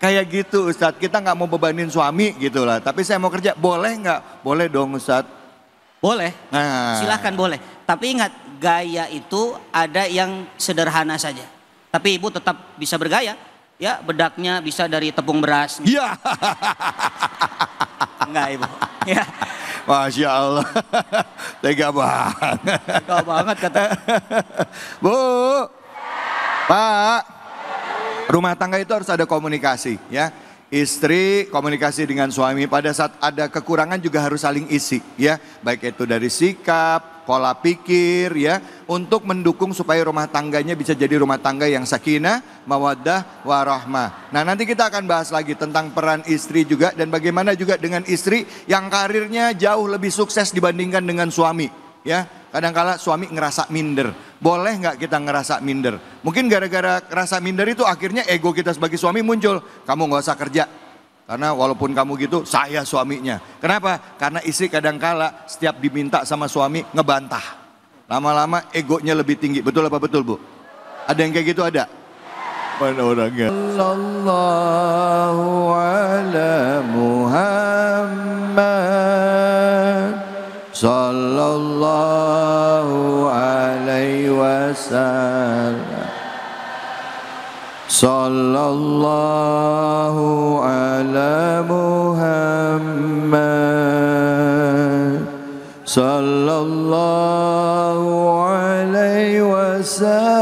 Kayak gitu Ustadz, kita nggak mau bebanin suami gitu lah. Tapi saya mau kerja, boleh nggak? Boleh dong Ustadz. Boleh, Nah. silahkan boleh. Tapi ingat, gaya itu ada yang sederhana saja. Tapi ibu tetap bisa bergaya. Ya, bedaknya bisa dari tepung beras. Iya. Enggak ibu. Ya, Masya Allah. Tega banget. tega banget kata. Bu, Pak, rumah tangga itu harus ada komunikasi ya. Istri komunikasi dengan suami, pada saat ada kekurangan juga harus saling isi ya. Baik itu dari sikap, pola pikir ya. Untuk mendukung supaya rumah tangganya bisa jadi rumah tangga yang sakinah, mawaddah, warahmah. Nah nanti kita akan bahas lagi tentang peran istri juga. Dan bagaimana juga dengan istri yang karirnya jauh lebih sukses dibandingkan dengan suami ya. Kadang-kala suami ngerasa minder. Boleh nggak kita ngerasa minder? Mungkin gara-gara ngerasa minder itu akhirnya ego kita sebagai suami muncul. Kamu nggak usah kerja. Karena walaupun kamu gitu, saya suaminya. Kenapa? Karena istri kadang-kala setiap diminta sama suami ngebantah. Lama-lama egonya lebih tinggi. Betul apa betul Bu? Ada yang kayak gitu ada? Mana orangnya? Sallallahu ala Muhammad. Sallallahu alaihi wasallam. Sallallahu ala Muhammad. Sallallahu alaihi wasallam.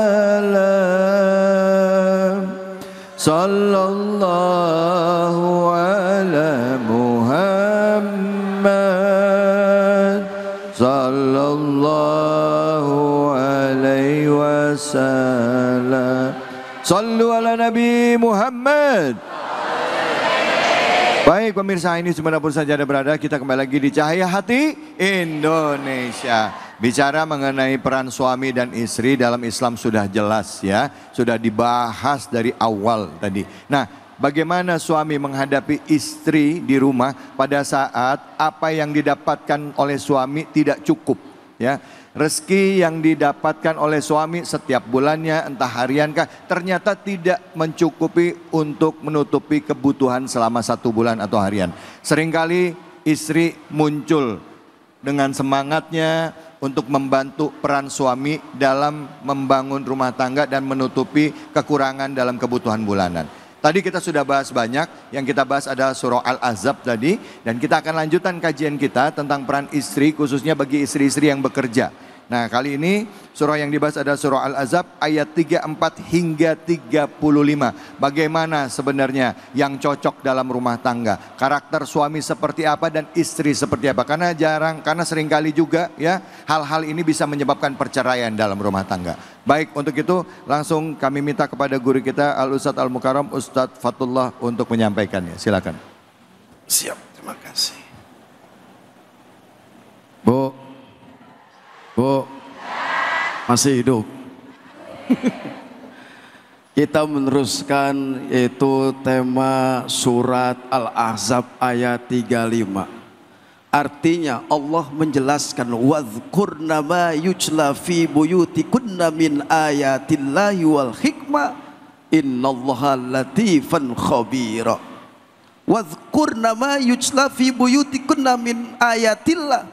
Sallallahu ala Muhammad. Sallallahu alaihi wasallam. Sallu ala Nabi Muhammad. Baik pemirsa, ini dimanapun saja Anda berada, kita kembali lagi di Cahaya Hati Indonesia. Bicara mengenai peran suami dan istri dalam Islam sudah jelas ya. Sudah dibahas dari awal tadi. Nah, bagaimana suami menghadapi istri di rumah pada saat apa yang didapatkan oleh suami tidak cukup ya. Rezeki yang didapatkan oleh suami setiap bulannya entah hariankah ternyata tidak mencukupi untuk menutupi kebutuhan selama 1 bulan atau harian. Seringkali istri muncul dengan semangatnya untuk membantu peran suami dalam membangun rumah tangga dan menutupi kekurangan dalam kebutuhan bulanan. Tadi kita sudah bahas banyak, yang kita bahas adalah surah Al-Ahzab tadi. Dan kita akan lanjutkan kajian kita tentang peran istri khususnya bagi istri-istri yang bekerja. Nah kali ini surah yang dibahas adalah surah Al-Ahzab ayat 34 hingga 35. Bagaimana sebenarnya yang cocok dalam rumah tangga, karakter suami seperti apa dan istri seperti apa. Karena seringkali juga ya hal-hal ini bisa menyebabkan perceraian dalam rumah tangga. Baik, untuk itu langsung kami minta kepada guru kita Al-Ustadz Al-Mukarram Ustadz Fatullah untuk menyampaikannya. Silakan. Siap, terima kasih. Bu, masih hidup. Kita meneruskan yaitu tema surat Al-Ahzab ayat 35. Artinya Allah menjelaskan wadhkurna ma yujla fi buyutikunna min ayatillahi wal hikmah innallaha latifan khabira. Wadhkurna ma yujla fi buyutikunna min ayatillah.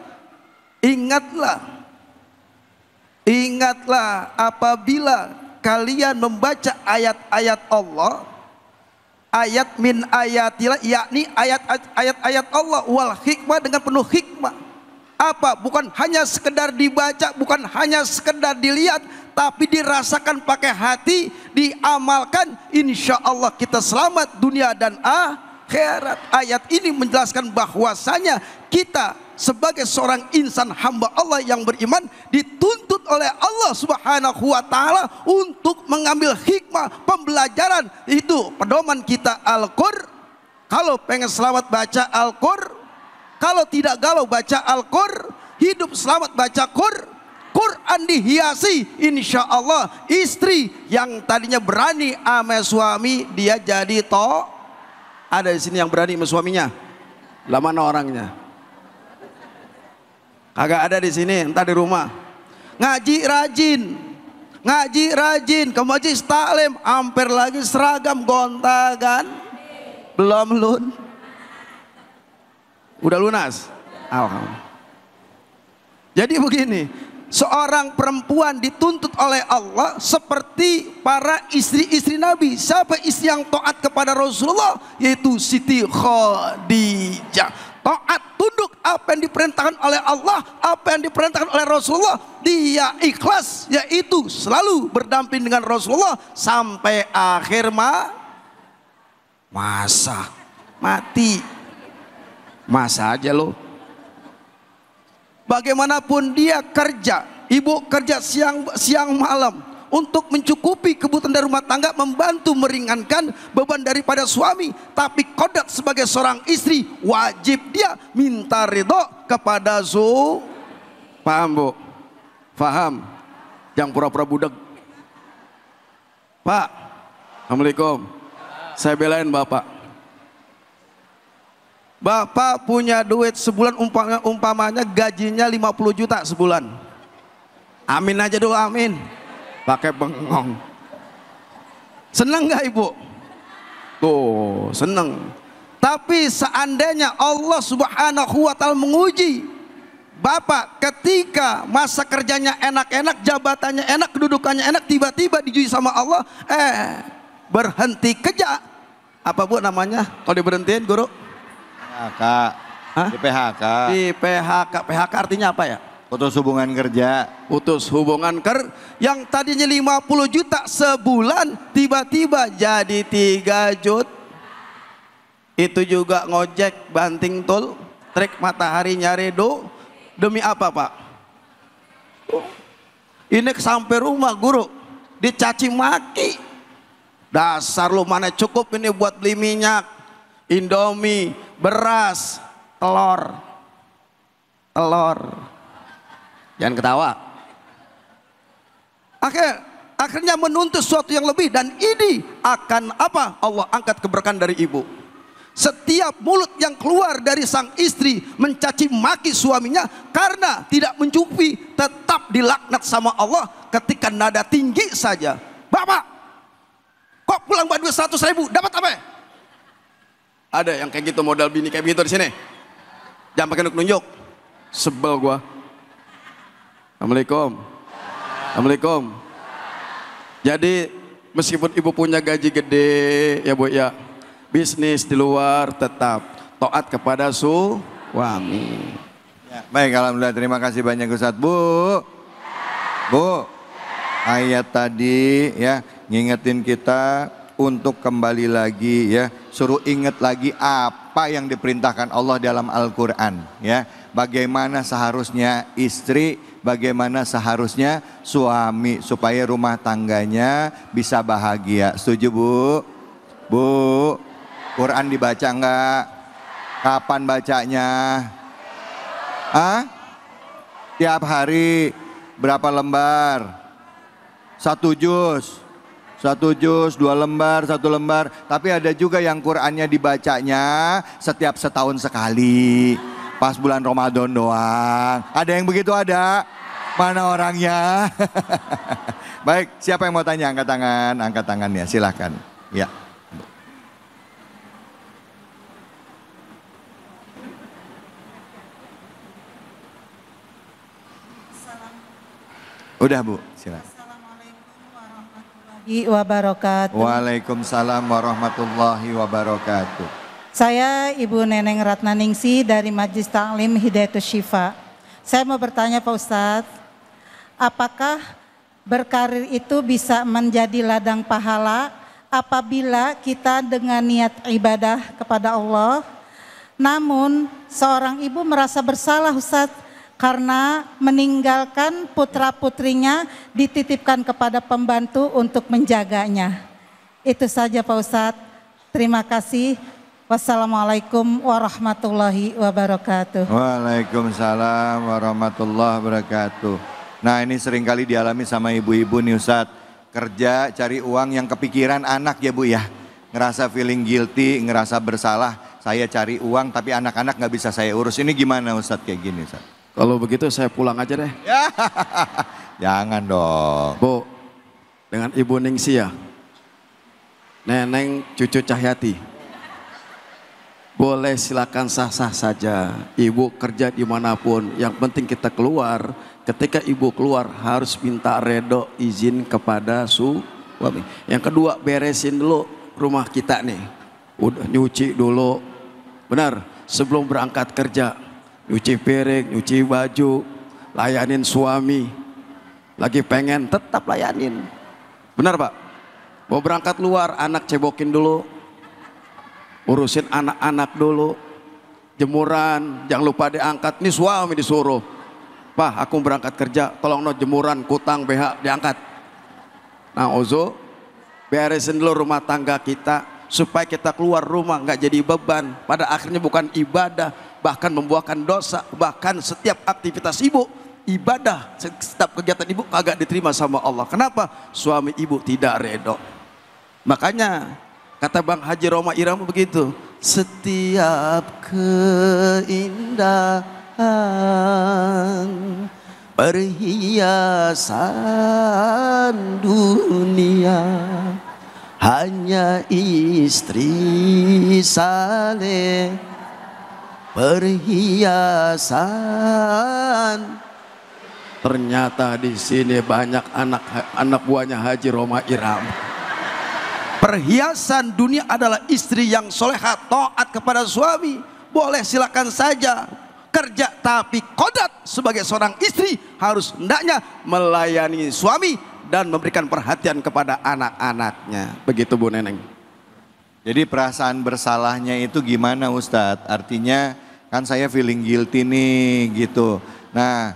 Ingatlah apabila kalian membaca ayat-ayat Allah, ayat min ayatillah, yakni ayat-ayat Allah wal hikmah, dengan penuh hikmah. Apa? Bukan hanya sekedar dibaca, bukan hanya sekedar dilihat, tapi dirasakan pakai hati, diamalkan. Insya Allah kita selamat dunia dan akhirat. Ayat ini menjelaskan bahwasanya kita sebagai seorang insan hamba Allah yang beriman dituntut oleh Allah Subhanahu wa taala untuk mengambil hikmah pembelajaran. Itu pedoman kita Al-Qur'an. Kalau pengen selamat baca Al-Qur'an, kalau tidak galau baca Al-Qur'an, hidup selamat baca Quran dihiasi, insya Allah istri yang tadinya berani sama suami dia jadi Ada di sini yang berani sama suaminya? Lah mana orangnya? Kagak ada di sini, entah di rumah. Ngaji rajin, ke majelis taklim, hampir lagi seragam gontagan. Belum lun. Udah lunas? Alhamdulillah. Jadi begini, seorang perempuan dituntut oleh Allah seperti para istri-istri Nabi. Siapa istri yang taat kepada Rasulullah? Yaitu Siti Khadijah. Taat, tunduk apa yang diperintahkan oleh Allah, apa yang diperintahkan oleh Rasulullah. Dia ikhlas, yaitu selalu berdamping dengan Rasulullah sampai akhir masa mati. Masa aja loh. Bagaimanapun dia kerja, ibu kerja siang malam untuk mencukupi kebutuhan dari rumah tangga, membantu meringankan beban daripada suami. Tapi kodrat sebagai seorang istri, wajib dia minta ridho kepada paham bu? Paham? Yang pura-pura budak. Pak, Assalamualaikum. Saya belain bapak. Bapak punya duit sebulan umpamanya gajinya 50 juta sebulan. Amin aja dulu, amin. Pakai bengong. Seneng gak ibu? Tuh, seneng. Tapi seandainya Allah Subhanahu wa taala menguji bapak ketika masa kerjanya enak-enak, jabatannya enak, kedudukannya enak, tiba-tiba diuji sama Allah, berhenti kerja. Apa bu namanya kalau diberhentiin guru? PHK. Di PHK. Di PHK. PHK artinya apa ya? Putus hubungan kerja. Putus hubungan yang tadinya 50 juta sebulan tiba-tiba jadi 3 juta. Itu juga ngojek, banting tol, trek matahari nyaredo. Demi apa pak? Ini sampai rumah guru dicaci maki. Dasar lu mana cukup ini buat beli minyak, Indomie, beras, telur. Jangan ketawa. Akhirnya menuntut sesuatu yang lebih, dan ini akan apa? Allah angkat keberkahan dari ibu. Setiap mulut yang keluar dari sang istri mencaci maki suaminya karena tidak mencukupi, tetap dilaknat sama Allah ketika nada tinggi saja. Bapak, kok pulang buat duit 100.000, dapat apa? Ada yang kayak gitu, modal bini kayak gitu di sini. Jangan pakai nunjuk. Sebel gua. Assalamualaikum. Assalamualaikum. Jadi meskipun ibu punya gaji gede ya bu ya, bisnis di luar tetap taat kepada suami. Ya, baik, alhamdulillah, terima kasih banyak Ustadz. Bu, ayat tadi ya ngingetin kita untuk kembali lagi ya, suruh ingat lagi apa yang diperintahkan Allah dalam Al-Quran ya. Bagaimana seharusnya istri, bagaimana seharusnya suami supaya rumah tangganya bisa bahagia. Setuju bu? Bu, Quran dibaca enggak? Kapan bacanya? Tiap hari berapa lembar? 1 juz. 1 juz, 2 lembar, 1 lembar. Tapi ada juga yang Qurannya dibacanya setiap setahun sekali. Pas bulan Ramadan doang. Ada yang begitu ada? Mana orangnya? Baik, siapa yang mau tanya? Angkat tangan, angkat tangannya, silahkan. Ya. Udah bu, silakan. Wabarakatuh. Waalaikumsalam warahmatullahi wabarakatuh. Saya Ibu Neneng Ratnaningsi dari Majelis Taklim Hidayatus Syifa. Saya mau bertanya Pak Ustadz, apakah berkarir itu bisa menjadi ladang pahala apabila kita dengan niat ibadah kepada Allah, namun seorang ibu merasa bersalah Ustaz karena meninggalkan putra-putrinya dititipkan kepada pembantu untuk menjaganya. Itu saja Pak Ustaz. Terima kasih. Wassalamualaikum warahmatullahi wabarakatuh. Waalaikumsalam warahmatullahi wabarakatuh. Nah, ini seringkali dialami sama ibu-ibu nih Ustadz. Kerja cari uang yang kepikiran anak ya Bu ya. Ngerasa feeling guilty, ngerasa bersalah. Saya cari uang tapi anak-anak nggak bisa saya urus. Ini gimana Ustadz kayak gini Ustadz? Kalau begitu saya pulang aja deh. Ya, jangan dong. Bu, dengan Ibu Ningsi ya. Neneng cucu Cahyati. Boleh silakan sah-sah saja. Ibu kerja dimanapun. Yang penting kita keluar. Ketika ibu keluar harus minta redo izin kepada suami. Yang kedua beresin dulu rumah kita nih. Udah nyuci dulu. Benar, sebelum berangkat kerja. Nyuci piring, nyuci baju. Layanin suami. Lagi pengen tetap layanin. Benar Pak? Mau berangkat luar anak cebokin dulu. Urusin anak-anak dulu. Jemuran, jangan lupa diangkat. Ini suami disuruh. Pak, aku berangkat kerja, tolong no jemuran, kutang, BH diangkat. Nah Ozo, beresin dulu rumah tangga kita, supaya kita keluar rumah nggak jadi beban. Pada akhirnya bukan ibadah, bahkan membuahkan dosa. Bahkan setiap aktivitas ibu, ibadah, setiap kegiatan ibu agak diterima sama Allah. Kenapa? Suami ibu tidak redho. Makanya kata Bang Haji Roma Irama begitu, setiap keindahan perhiasan dunia hanya istri saleh, perhiasan. Ternyata di sini banyak anak buahnya Haji Roma Irama. Perhiasan dunia adalah istri yang soleha, taat kepada suami. Boleh silakan saja kerja, tapi kodrat sebagai seorang istri harus hendaknya melayani suami dan memberikan perhatian kepada anak-anaknya. Begitu Bu Neneng. Jadi perasaan bersalahnya itu gimana Ustadz? Artinya kan saya feeling guilty nih gitu. Nah,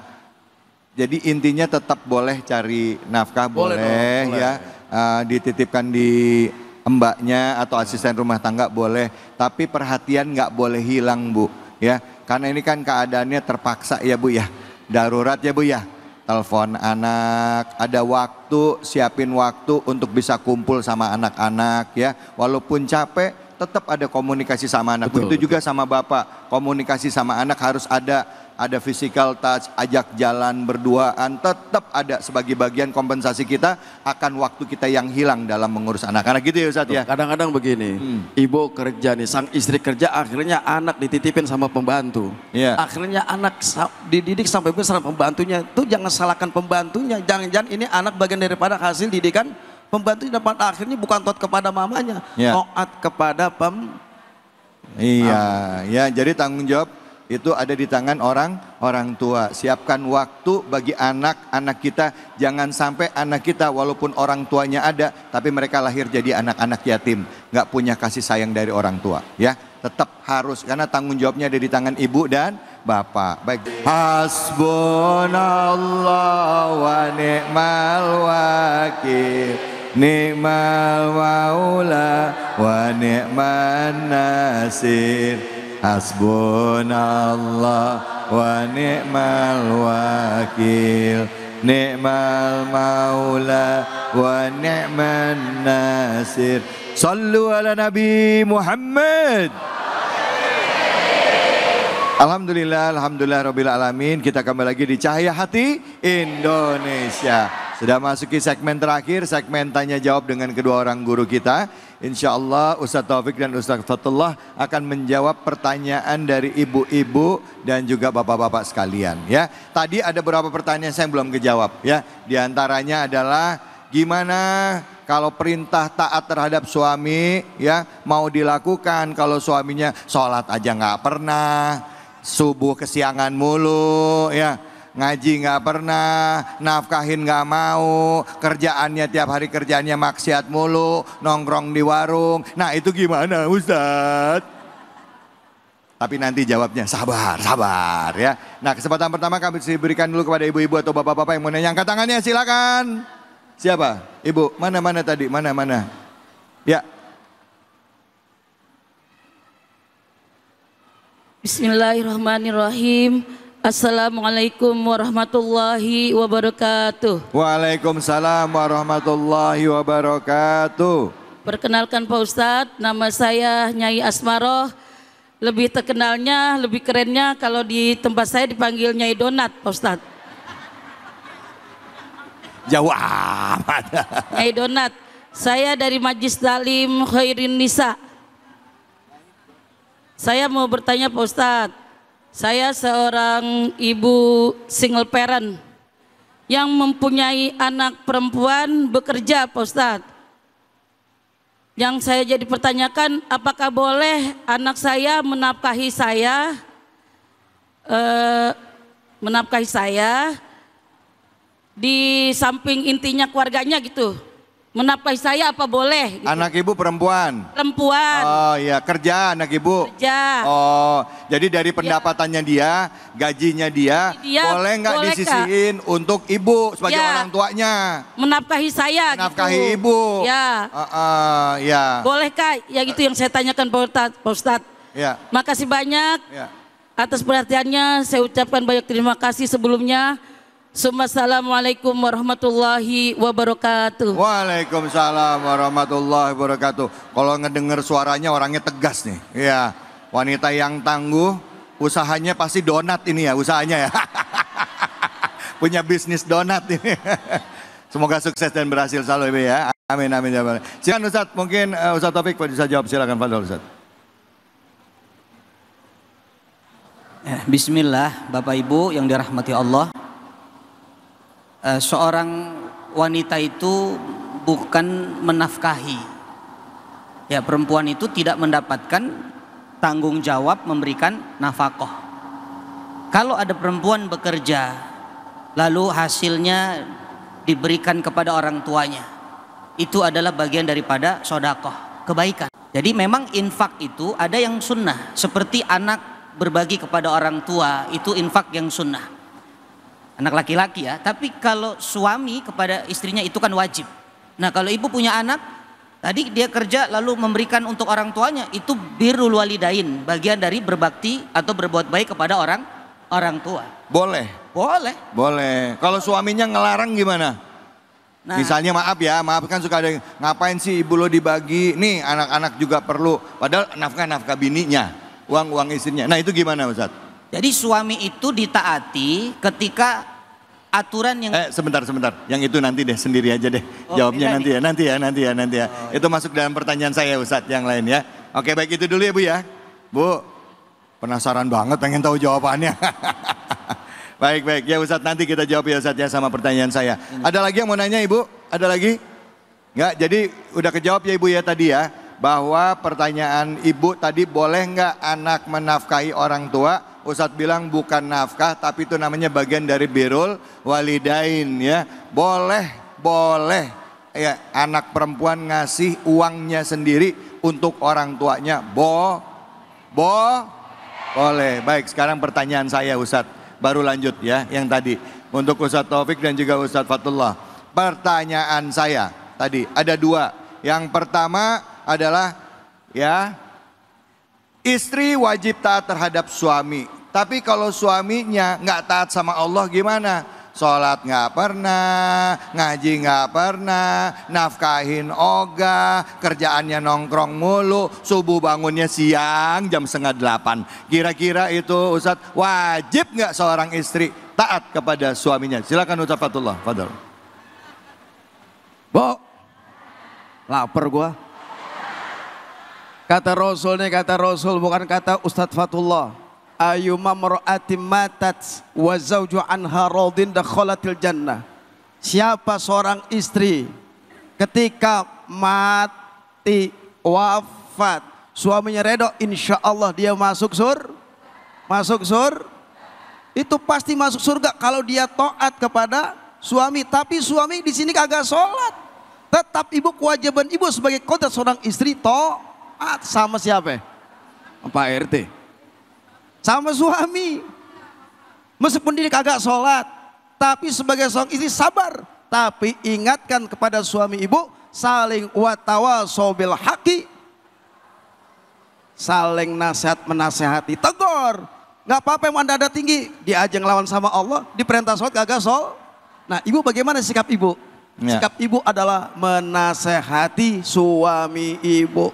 jadi intinya tetap boleh cari nafkah, boleh ya. Dititipkan di mbaknya atau asisten rumah tangga boleh. Tapi perhatian nggak boleh hilang Bu ya. Karena ini kan keadaannya terpaksa ya Bu ya. Darurat ya Bu ya. Telepon anak, ada waktu, siapin waktu untuk bisa kumpul sama anak-anak ya. Walaupun capek, tetap ada komunikasi sama anak. Begitu juga sama bapak, komunikasi sama anak harus ada physical touch, ajak jalan berduaan, tetap ada sebagai bagian kompensasi kita akan waktu kita yang hilang dalam mengurus anak-anak gitu ya Ustadz ya. Kadang-kadang begini, ibu kerja nih, sang istri kerja, akhirnya anak dititipin sama pembantu. Akhirnya anak dididik sampai besar pembantunya, tuh jangan salahkan pembantunya, jangan-jangan ini anak bagian daripada hasil didikan pembantunya, dapat akhirnya bukan taat kepada mamanya, taat kepada ya jadi tanggung jawab itu ada di tangan orang tua. Siapkan waktu bagi anak-anak kita. Jangan sampai anak kita walaupun orang tuanya ada, tapi mereka lahir jadi anak-anak yatim, nggak punya kasih sayang dari orang tua. Ya, tetap harus, karena tanggung jawabnya ada di tangan ibu dan bapak. Baik. Hasbunallah wa ni'mal wakil, ni'mal maula wa ni'man nasir. Hasbunallah wa ni'mal wakil, ni'mal maula wa ni'man nasir. Sallu ala Nabi Muhammad. Alhamdulillah, alhamdulillah rabbil alamin. Kita kembali lagi di Cahaya Hati Indonesia. Sudah masuki segmen terakhir, segmen tanya jawab dengan kedua orang guru kita. Insya Allah Ustadz Taufik dan Ustadz Fatullah akan menjawab pertanyaan dari ibu-ibu dan juga bapak-bapak sekalian. Ya, tadi ada beberapa pertanyaan saya yang belum kejawab. Ya, di antaranya adalah gimana kalau perintah taat terhadap suami ya mau dilakukan kalau suaminya sholat aja nggak pernah, subuh kesiangan mulu ya. ngaji nggak pernah, nafkahin nggak mau, kerjaannya tiap hari kerjaannya maksiat mulu, nongkrong di warung. Nah itu gimana Ustadz? Tapi nanti jawabnya sabar ya. Nah kesempatan pertama kami berikan dulu kepada ibu-ibu atau bapak-bapak yang mau nanya. Angkat tangannya silakan. Siapa? Ibu, mana tadi? Mana? Ya. Bismillahirrahmanirrahim. Assalamualaikum warahmatullahi wabarakatuh. Waalaikumsalam warahmatullahi wabarakatuh. Perkenalkan Pak Ustadz, nama saya Nyai Asmaroh. Lebih terkenalnya, lebih kerennya kalau di tempat saya dipanggil Nyai Donat, Pak Ustadz. Jauh amat. Nyai Donat, saya dari Majlis Taklim Khairin Nisa. Saya mau bertanya Pak Ustadz, saya seorang ibu single parent yang mempunyai anak perempuan bekerja Pak Ustadz. Yang saya jadi pertanyakan, apakah boleh anak saya menafkahi saya di samping intinya keluarganya gitu. Menafkahi saya apa boleh? Gitu. Anak ibu perempuan? Perempuan. Oh iya, kerja anak ibu? Kerja. Oh, jadi dari pendapatannya dia, gajinya dia boleh nggak disisihin untuk ibu sebagai orang tuanya? Menafkahi saya menafkahi gitu. Ibu? Ya. Ya. Bolehkah? Ya gitu yang saya tanyakan Pak Ustadz. Ya. Makasih banyak atas perhatiannya. Saya ucapkan banyak terima kasih sebelumnya. Assalamualaikum warahmatullahi wabarakatuh. Waalaikumsalam warahmatullahi wabarakatuh. Kalau ngedenger suaranya orangnya tegas nih. Iya, wanita yang tangguh, usahanya pasti donat ini ya, usahanya ya. Punya bisnis donat ini. Semoga sukses dan berhasil selalu Ibu ya. Amin amin ya. Silakan Ustadz, mungkin Ustadz Taufik bisa jawab, silakan Fadol Ustadz. Bismillah, Bapak Ibu yang dirahmati Allah. Seorang wanita itu bukan menafkahi. Ya, perempuan itu tidak mendapatkan tanggung jawab memberikan nafkah. Kalau ada perempuan bekerja lalu hasilnya diberikan kepada orang tuanya, itu adalah bagian daripada sodakoh, kebaikan. Jadi memang infak itu ada yang sunnah, seperti anak berbagi kepada orang tua, itu infak yang sunnah, anak laki-laki ya. Tapi kalau suami kepada istrinya itu kan wajib. Nah kalau ibu punya anak, tadi dia kerja lalu memberikan untuk orang tuanya, itu birrul walidain, bagian dari berbakti atau berbuat baik kepada orang tua. Boleh? Boleh. Kalau suaminya ngelarang gimana? Nah, misalnya maaf kan suka ada yang, ngapain sih ibu lo dibagi, nih anak-anak juga perlu, padahal nafkah bininya, uang istrinya. Nah itu gimana Ustadz? Jadi suami itu ditaati ketika aturan yang sebentar. Yang itu nanti deh, sendiri aja deh. Jawabnya nanti ya. Itu masuk dalam pertanyaan saya Ustadz yang lain ya. Oke, baik itu dulu ya Bu ya. Bu, penasaran banget pengen tahu jawabannya. Baik ya Ustadz, nanti kita jawab ya Ustadz ya sama pertanyaan saya. Ada lagi yang mau nanya Ibu? Ada lagi? Enggak, jadi udah kejawab ya Ibu ya tadi ya. Bahwa pertanyaan Ibu tadi, boleh nggak anak menafkahi orang tua? Ustadz bilang bukan nafkah, tapi itu namanya bagian dari birrul walidain ya. Boleh ya, anak perempuan ngasih uangnya sendiri untuk orang tuanya. Boleh. Baik, sekarang pertanyaan saya Ustadz, baru lanjut ya yang tadi untuk Ustadz Taufik dan juga Ustadz Fatullah. Pertanyaan saya tadi ada dua. Yang pertama adalah ya, istri wajib taat terhadap suami. Tapi kalau suaminya nggak taat sama Allah gimana? Sholat nggak pernah, ngaji nggak pernah, nafkahin ogah, kerjaannya nongkrong mulu, subuh bangunnya siang jam 7:30. Kira-kira itu Ustadz, wajib nggak seorang istri taat kepada suaminya? Silakan Ustadz Fatullah, Fadol. Bu, lapar gua. Kata Rasul bukan kata Ustadz Fatullah. Ayyuma mar'atin matat wa zawju anha radin dakhalatil jannah. Siapa seorang istri ketika mati wafat, suaminya redho, insya Allah dia masuk itu pasti masuk surga kalau dia taat kepada suami. Tapi suami di sini kagak sholat. Tetap ibu, kewajiban ibu sebagai kodrat seorang istri taat sama siapa? Pak RT. Sama suami. Meskipun dia kagak sholat, tapi sebagai seorang istri sabar. Tapi ingatkan kepada suami ibu, saling watawasau bil haqi, saling nasihat menasehati, tegur. Nggak apa-apa yang anda ada tinggi, diajeng lawan sama Allah, diperintah sholat kagak sholat. Nah ibu bagaimana sikap ibu? Ya. Sikap ibu adalah menasehati suami ibu.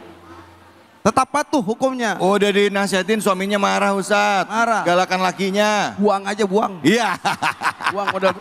Tetap patuh hukumnya. Oh, udah dinasihatin suaminya marah Ustadz. Marah. Galakan lakinya. Buang aja, buang. Iya. Buang modal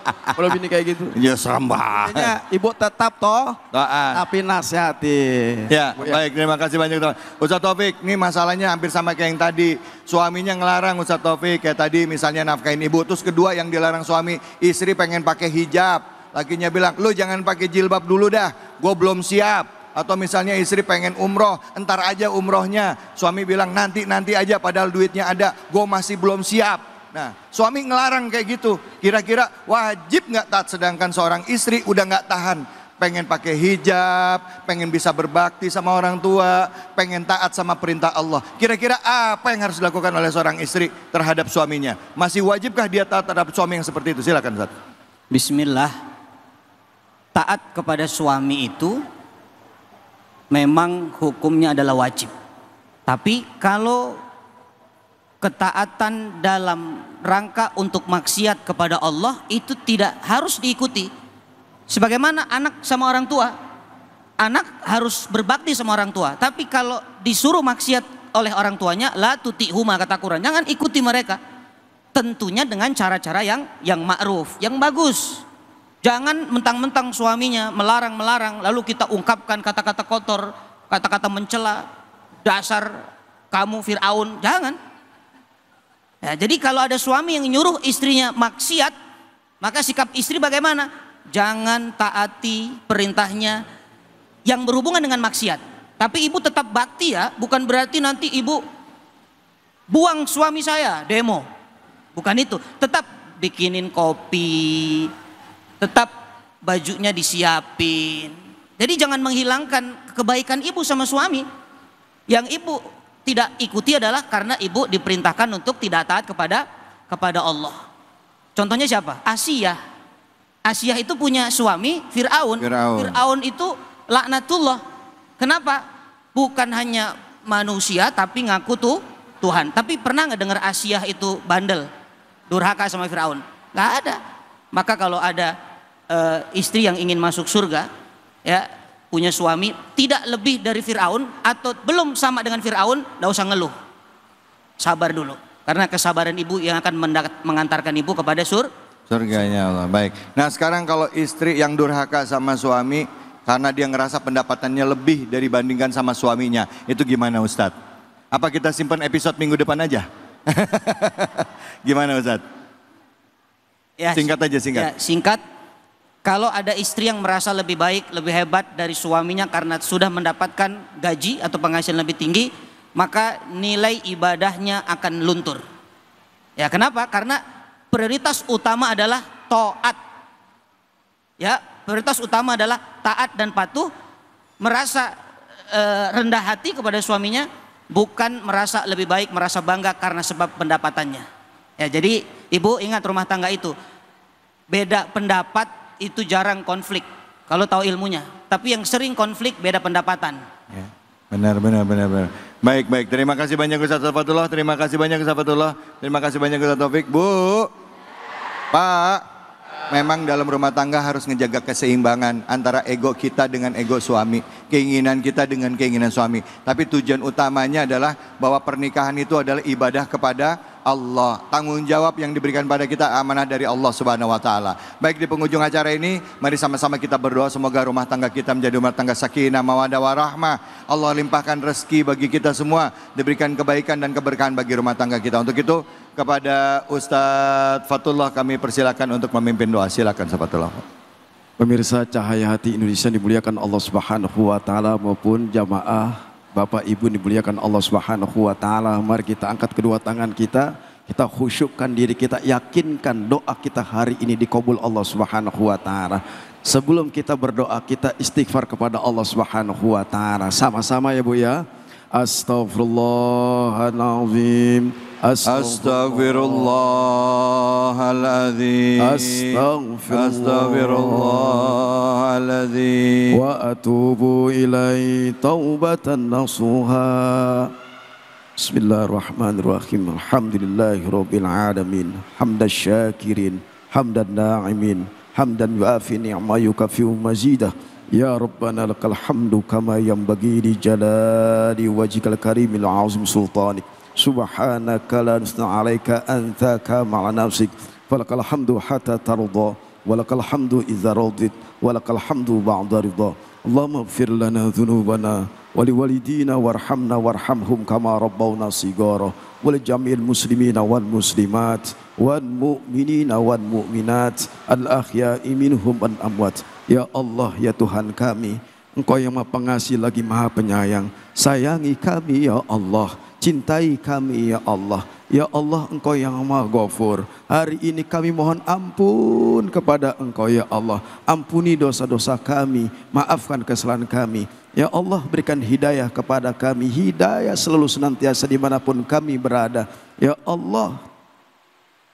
bini kayak gitu. Ya serem banget. Makanya ibu tetap Taat. tapi nasihati. Ya, baik, terima kasih banyak teman. Ustadz Taufik, ini masalahnya hampir sama kayak yang tadi. Suaminya ngelarang Ustadz Taufik, kayak tadi misalnya nafkahin ibu. Terus kedua yang dilarang suami, istri pengen pakai hijab. Lakinya bilang, lu jangan pakai jilbab dulu dah, gue belum siap. Atau misalnya istri pengen umroh, entar aja umrohnya. Suami bilang nanti aja padahal duitnya ada, gue masih belum siap. Nah suami ngelarang kayak gitu. Kira-kira wajib nggak taat? Sedangkan seorang istri udah nggak tahan. Pengen pakai hijab, pengen bisa berbakti sama orang tua, pengen taat sama perintah Allah. Kira-kira apa yang harus dilakukan oleh seorang istri terhadap suaminya? Masih wajibkah dia taat terhadap suami yang seperti itu? Silakan Ustaz. Bismillah. Taat kepada suami itu memang hukumnya adalah wajib. Tapi kalau ketaatan dalam rangka untuk maksiat kepada Allah itu tidak harus diikuti. Sebagaimana anak sama orang tua. Anak harus berbakti sama orang tua. Tapi kalau disuruh maksiat oleh orang tuanya, la tuti'huma kata Quran. Jangan ikuti mereka. Tentunya dengan cara-cara yang ma'ruf, yang bagus. Jangan mentang-mentang suaminya melarang-melarang lalu kita ungkapkan kata-kata kotor, kata-kata mencela, dasar kamu Fir'aun, jangan. Ya, jadi kalau ada suami yang nyuruh istrinya maksiat, maka sikap istri bagaimana? Jangan taati perintahnya yang berhubungan dengan maksiat. Tapi ibu tetap bakti ya, bukan berarti nanti ibu buang suami saya, demo. Bukan itu, tetap bikinin kopi, tetap bajunya disiapin. Jadi jangan menghilangkan kebaikan ibu sama suami. Yang ibu tidak ikuti adalah karena ibu diperintahkan untuk tidak taat kepada Allah. Contohnya siapa? Asia. Asia itu punya suami Fir'aun. Fir'aun itu laknatullah. Kenapa? Bukan hanya manusia tapi ngaku tuh Tuhan. Tapi pernah nggak dengar Asia itu bandel, durhaka sama Fir'aun? Nggak ada. Maka kalau ada istri yang ingin masuk surga, ya punya suami tidak lebih dari Fir'aun atau belum sama dengan Fir'aun, nggak usah ngeluh, sabar dulu. Karena kesabaran ibu yang akan mengantarkan ibu kepada surganya Allah. Baik. Nah sekarang kalau istri yang durhaka sama suami karena dia ngerasa pendapatannya lebih dari bandingkan sama suaminya, itu gimana Ustadz? Apa kita simpan episode minggu depan aja? Gimana Ustadz? Ya, singkat aja, singkat. Ya, singkat. Kalau ada istri yang merasa lebih baik, lebih hebat dari suaminya karena sudah mendapatkan gaji atau penghasilan lebih tinggi, maka nilai ibadahnya akan luntur. Ya, kenapa? Karena prioritas utama adalah taat. Ya, prioritas utama adalah taat dan patuh, merasa rendah hati kepada suaminya, bukan merasa lebih baik, merasa bangga karena sebab pendapatannya. Ya, jadi ibu ingat rumah tangga itu beda pendapat itu jarang konflik kalau tahu ilmunya, tapi yang sering konflik beda pendapatan. Ya, benar. Baik. Terima kasih banyak Ustaz Safatullah. Terima kasih banyak Ustaz Safatullah. Terima kasih banyak Ustaz Taufik. Bu, Pak, memang dalam rumah tangga harus ngejaga keseimbangan antara ego kita dengan ego suami, keinginan kita dengan keinginan suami. Tapi tujuan utamanya adalah bahwa pernikahan itu adalah ibadah kepada Allah, tanggung jawab yang diberikan pada kita amanah dari Allah Subhanahu wa taala. Baik, di penghujung acara ini mari sama-sama kita berdoa semoga rumah tangga kita menjadi rumah tangga sakinah mawaddah warahmah. Allah limpahkan rezeki bagi kita semua, diberikan kebaikan dan keberkahan bagi rumah tangga kita. Untuk itu kepada Ustadz Fatullah kami persilakan untuk memimpin doa. Silakan Ustadz Fatullah. Pemirsa Cahaya Hati Indonesia dimuliakan Allah Subhanahu wa taala maupun jamaah Bapak Ibu dimuliakan Allah Subhanahu wa taala. Mari kita angkat kedua tangan kita, Kita khusyukkan diri kita, yakinkan doa kita hari ini dikabul Allah Subhanahu wa taala. Sebelum kita berdoa, kita istighfar kepada Allah Subhanahu wa taala. Sama-sama ya Bu ya. Astaghfirullahalazim. Astaghfirullahaladzim. Astaghfirullahaladzim. Wa atubu ilaihi taubatan nasuha. Bismillahirrahmanirrahim. Alhamdulillahirabbil alamin. Hamdan syakirin, hamdan na'imin, hamdan yuafi ni'ma yukafi'u mazidah. Ya Rabbana lakal hamdu kama yanbaghi li jalali wajhikal karimil azim sultanik. Subhanaka la nusna 'alaika anta kama 'ala nafsik. Falakal hamdu hatta tarda, walakal hamdu idza radit, walakal hamdu ba'da ridha. Allahumma ighfir lana dhunubana waliwalidina warhamna warhamhum kama rabbawna sigara wal jami'il muslimina wal muslimat wal mu'minina wal mu'minat al ahya'i minhum wal amwat. Ya Allah, ya Tuhan kami, Engkau yang Maha Pengasih lagi Maha Penyayang. Sayangi kami ya Allah, cintai kami ya Allah. Ya Allah, Engkau yang Maha Ghafur. Hari ini kami mohon ampun kepada Engkau ya Allah. Ampuni dosa-dosa kami, maafkan kesalahan kami. Ya Allah, berikan hidayah kepada kami, hidayah selalu senantiasa dimanapun kami berada. Ya Allah,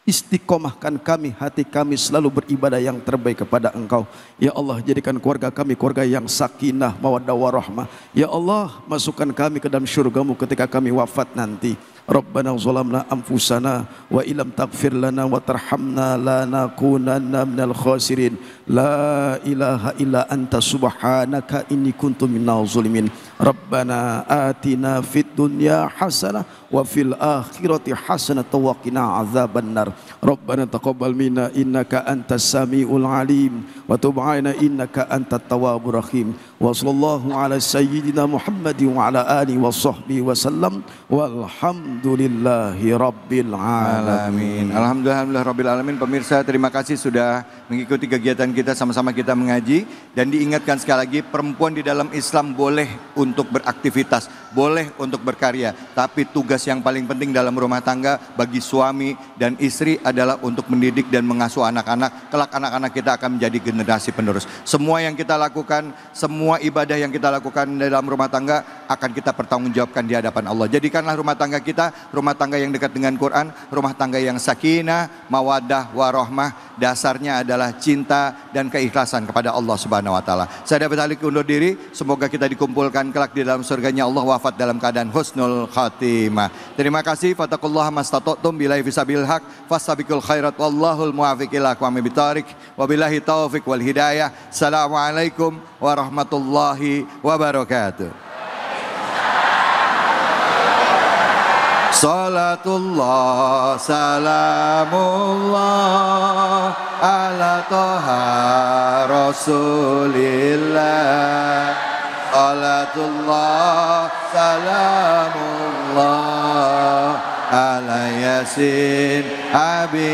istiqomahkan kami, hati kami selalu beribadah yang terbaik kepada Engkau. Ya Allah, jadikan keluarga kami keluarga yang sakinah, mawaddah warahmah. Ya Allah, masukkan kami ke dalam syurga-Mu ketika kami wafat nanti. Rabbana zalamna anfusana wa illam taghfir lana wa tarhamna lanakunanna minal khasirin. La ilaha illa anta subhanaka inni kuntu minal zalimin. Rabbana atina fid dunya hasanah wa fil akhirati hasanah wa qina azabannar. Rabbana taqabbal minna innaka antas samiul alim wa tub 'alaina innaka antat tawwabur rahim. Wa sallallahu ala sayyidina Muhammadin wa ala alihi wa sahbihi wa sallam. Walhamdulillahi rabbil alamin. Alhamdulillah rabbil alamin. Pemirsa, terima kasih sudah mengikuti kegiatan kita, sama-sama kita mengaji. Dan diingatkan sekali lagi, perempuan di dalam Islam boleh untuk beraktivitas, boleh untuk berkarya, tapi tugas yang paling penting dalam rumah tangga bagi suami dan istri adalah untuk mendidik dan mengasuh anak-anak. Kelak anak-anak kita akan menjadi generasi penerus. Semua yang kita lakukan, semua ibadah yang kita lakukan dalam rumah tangga akan kita pertanggungjawabkan di hadapan Allah. Jadikanlah rumah tangga kita rumah tangga yang dekat dengan Quran, rumah tangga yang sakinah, mawaddah, warahmah. Dasarnya adalah cinta dan keikhlasan kepada Allah Subhanahu wa taala. Saya David Halik undur diri, semoga kita dikumpulkan kelak di dalam surganya Allah, wafat dalam keadaan husnul khatimah. Terima kasih. Fattaqullaha mastata'tum billahi fisabil haq fastabiqul khairat wallahul muwaffiq ila aqwamit thoriq. Wabillahi taufiq wal hidayah. Assalamualaikum warahmatullahi wabarakatuh. Salatullah salamullah ala toha rasulillah. Salatullah salamullah ala yasin habibillah.